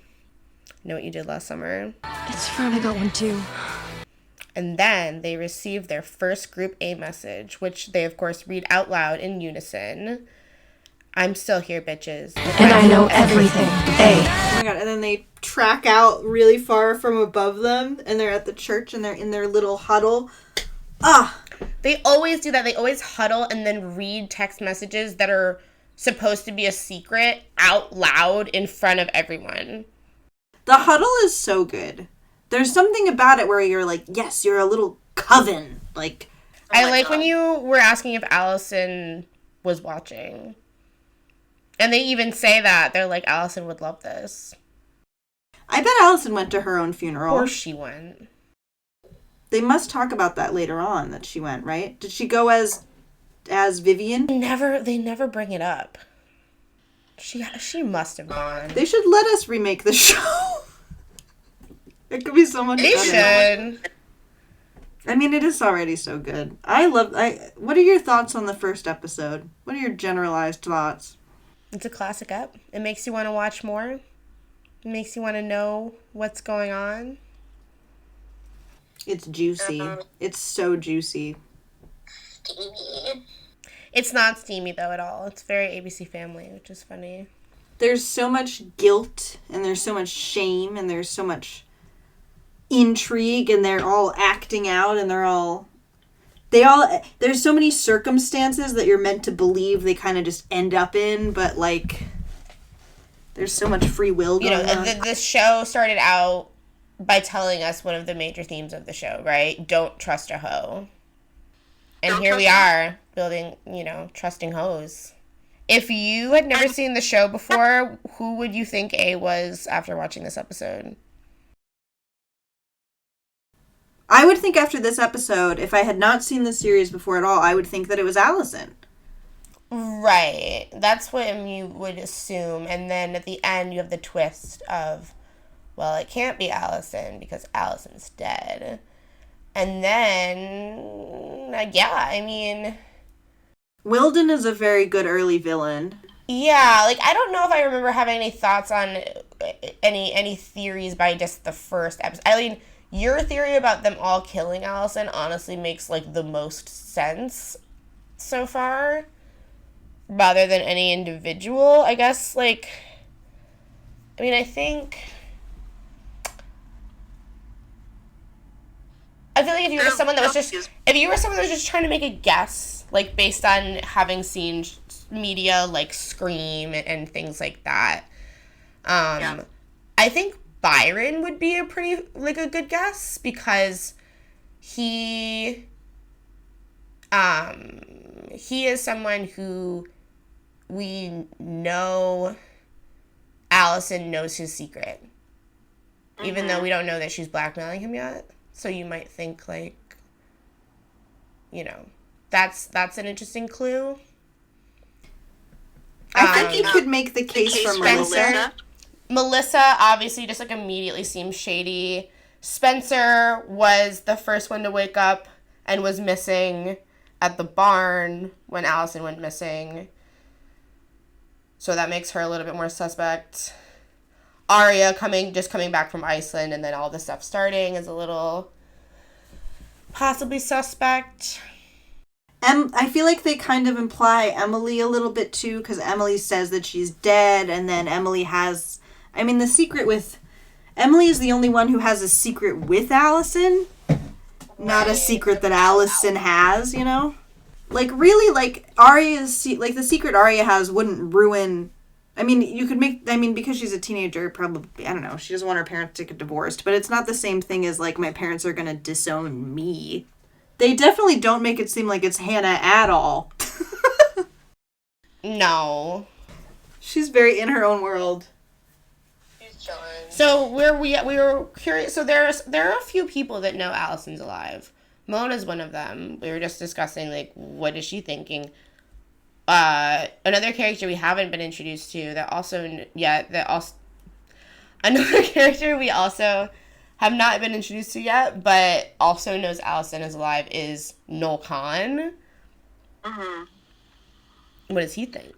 Know what you did last summer. It's fun, I got one too. And then they receive their first Group A message, which they, of course, read out loud in unison. I'm still here, bitches. And I know everything. A. Oh my god, and then they track out really far from above them, and they're at the church, and they're in their little huddle. They always do that. They always huddle and then read text messages that are supposed to be a secret out loud in front of everyone. The huddle is so good. There's something about it where you're like, yes, you're a little coven. Like, I like when you were asking if Allison was watching. And they even say that. They're like, Allison would love this. I bet Allison went to her own funeral. Of course she went. They must talk about that later on, that she went, right? Did she go as Vivian? They never bring it up. She must have gone. They should let us remake the show. It could be so much better. They should. I mean, it is already so good. What are your thoughts on the first episode? What are your generalized thoughts? It's a classic ep. It makes you want to watch more. It makes you want to know what's going on. It's juicy. It's so juicy. Steamy. It's not steamy, though, at all. It's very ABC Family, which is funny. There's so much guilt, and there's so much shame, and there's so much intrigue, and they're all acting out, and there's so many circumstances that you're meant to believe they kind of just end up in, but like there's so much free will going on. The show started out by telling us one of the major themes of the show, right? Don't trust a hoe. And here we are building, trusting hoes. If you had never seen the show before, who would you think A was after watching this episode? I would think after this episode, if I had not seen the series before at all, I would think that it was Allison. Right. That's what you would assume. And then at the end, you have the twist of, well, it can't be Allison because Allison's dead. And then, Wilden is a very good early villain. Yeah, I don't know if I remember having any thoughts on any theories by just the first episode. Your theory about them all killing Allison honestly makes, the most sense so far, rather than any individual, I guess, I think... I feel like if you were someone that was just trying to make a guess, based on having seen media like Scream and things like that, I think Byron would be a pretty, a good guess, because he is someone who we know Allison knows his secret, even though we don't know that she's blackmailing him yet. So you might think, that's an interesting clue. I think you could make the case for Melissa. Melissa obviously just, immediately seems shady. Spencer was the first one to wake up and was missing at the barn when Allison went missing. So that makes her a little bit more suspect. Aria coming back from Iceland and then all this stuff starting is a little possibly suspect. I feel like they kind of imply Emily a little bit too, because Emily says that she's dead, and then Emily has... I mean, the secret with... Emily is the only one who has a secret with Allison, not a secret that Allison has, you know? Like, really, like, Arya's... Like, the secret Arya has wouldn't ruin... I mean, you could make... I mean, because she's a teenager, probably... I don't know. She doesn't want her parents to get divorced, but it's not the same thing as, like, my parents are gonna disown me. They definitely don't make it seem like it's Hannah at all. No. She's very in her own world. So we were curious. So there are a few people that know Allison's alive. Mona's one of them. We were just discussing, like, what is she thinking? Another character we haven't been introduced to another character we also have not been introduced to yet, but also knows Allison is alive, is Noel Khan. Mm-hmm. What does he think?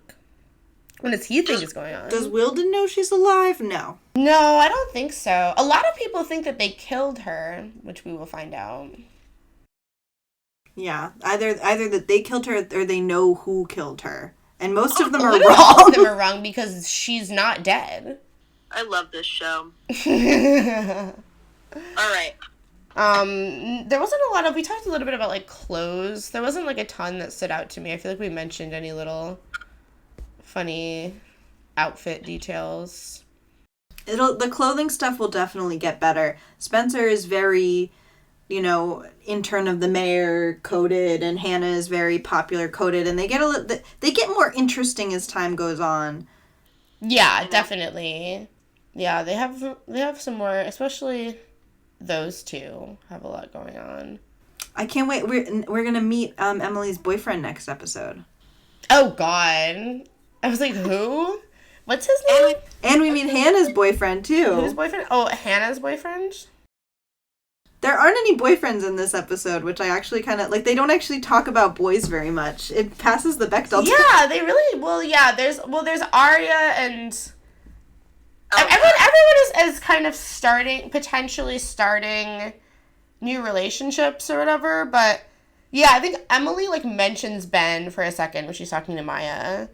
What does he think is going on? Does Wilden know she's alive? No. No, I don't think so. A lot of people think that they killed her, which we will find out. Yeah, either that they killed her or they know who killed her. And most of them are Literally wrong. All of them are wrong because she's not dead. I love this show. All right. There wasn't a lot of... We talked a little bit about, like, clothes. There wasn't, like, a ton that stood out to me. I feel like we mentioned any little funny outfit details. The clothing stuff will definitely get better. Spencer is very, you know, intern of the mayor coded, and Hannah is very popular coded, and they get more interesting as time goes on. Yeah, definitely. Yeah, they have some more, especially those two have a lot going on. I can't wait. We're gonna meet Emily's boyfriend next episode. Oh God, I was like, who? What's his name? And we meet Hannah's boyfriend too. Whose boyfriend? Oh, Hannah's boyfriend. There aren't any boyfriends in this episode, which I actually kind of like. They don't actually talk about boys very much. It passes the Bechdel test. Yeah, they really. Well, yeah. There's Arya and everyone is kind of potentially starting new relationships or whatever. But yeah, I think Emily like mentions Ben for a second when she's talking to Maya.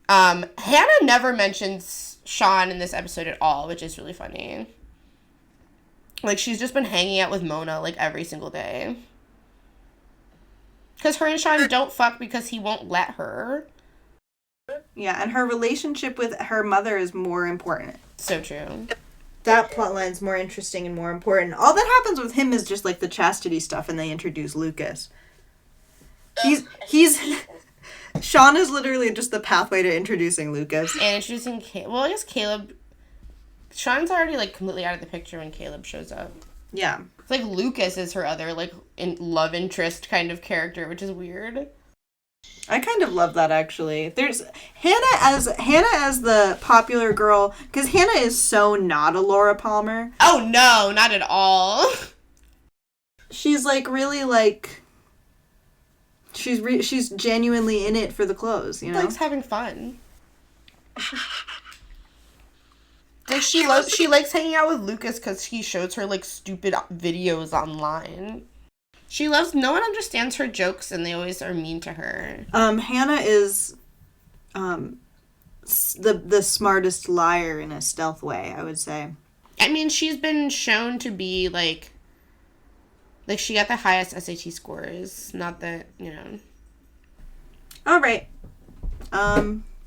Hannah never mentions Sean in this episode at all, which is really funny. Like, she's just been hanging out with Mona, like, every single day. Because her and Sean don't fuck because he won't let her. Yeah, and her relationship with her mother is more important. So true. That plotline's more interesting and more important. All that happens with him is just, like, the chastity stuff, and they introduce Lucas. He's... Sean is literally just the pathway to introducing Lucas. And introducing Caleb. Well, I guess Caleb... Sean's already, like, completely out of the picture when Caleb shows up. Yeah. It's like Lucas is her other, like, love interest kind of character, which is weird. I kind of love that, actually. There's Hannah as the popular girl, because Hannah is so not a Laura Palmer. Oh, no, not at all. She's, like, really, like... She's genuinely in it for the clothes, you know? Likes having fun. Like, she likes hanging out with Lucas because he shows her, like, stupid videos online. She loves... No one understands her jokes, and they always are mean to her. Hannah is the smartest liar in a stealth way, I would say. I mean, she's been shown to be, like, she got the highest SAT scores. Not that, you know. All right.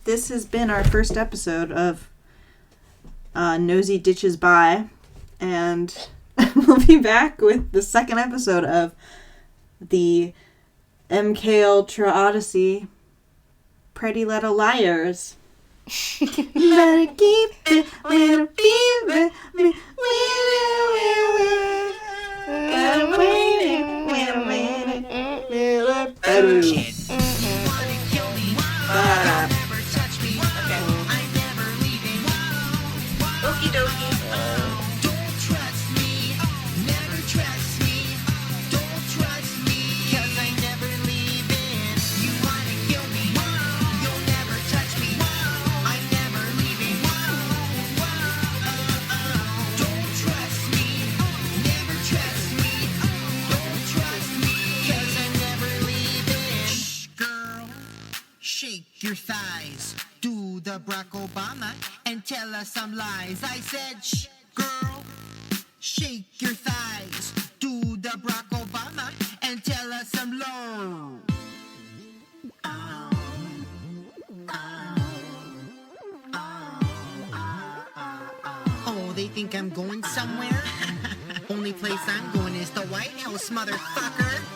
This has been our first episode of Nosey Ditches By, and we'll be back with the second episode of the MK Ultra Odyssey, Pretty Little Liars. Better keep it, little baby, I'm waiting, Okie dokie. Don't trust me, never trust me. Don't trust me, 'cause I never leave in. You wanna kill me, you'll never touch me. I'm never leaving. Don't trust me, never trust me. Don't trust me, 'cause I'm never leaving. Shake your thighs, do the Barack Obama, and tell us some lies. I said, shh, girl, shake your thighs, do the Barack Obama, and tell us some low. Oh, they think I'm going somewhere? Only place I'm going is the White House, motherfucker.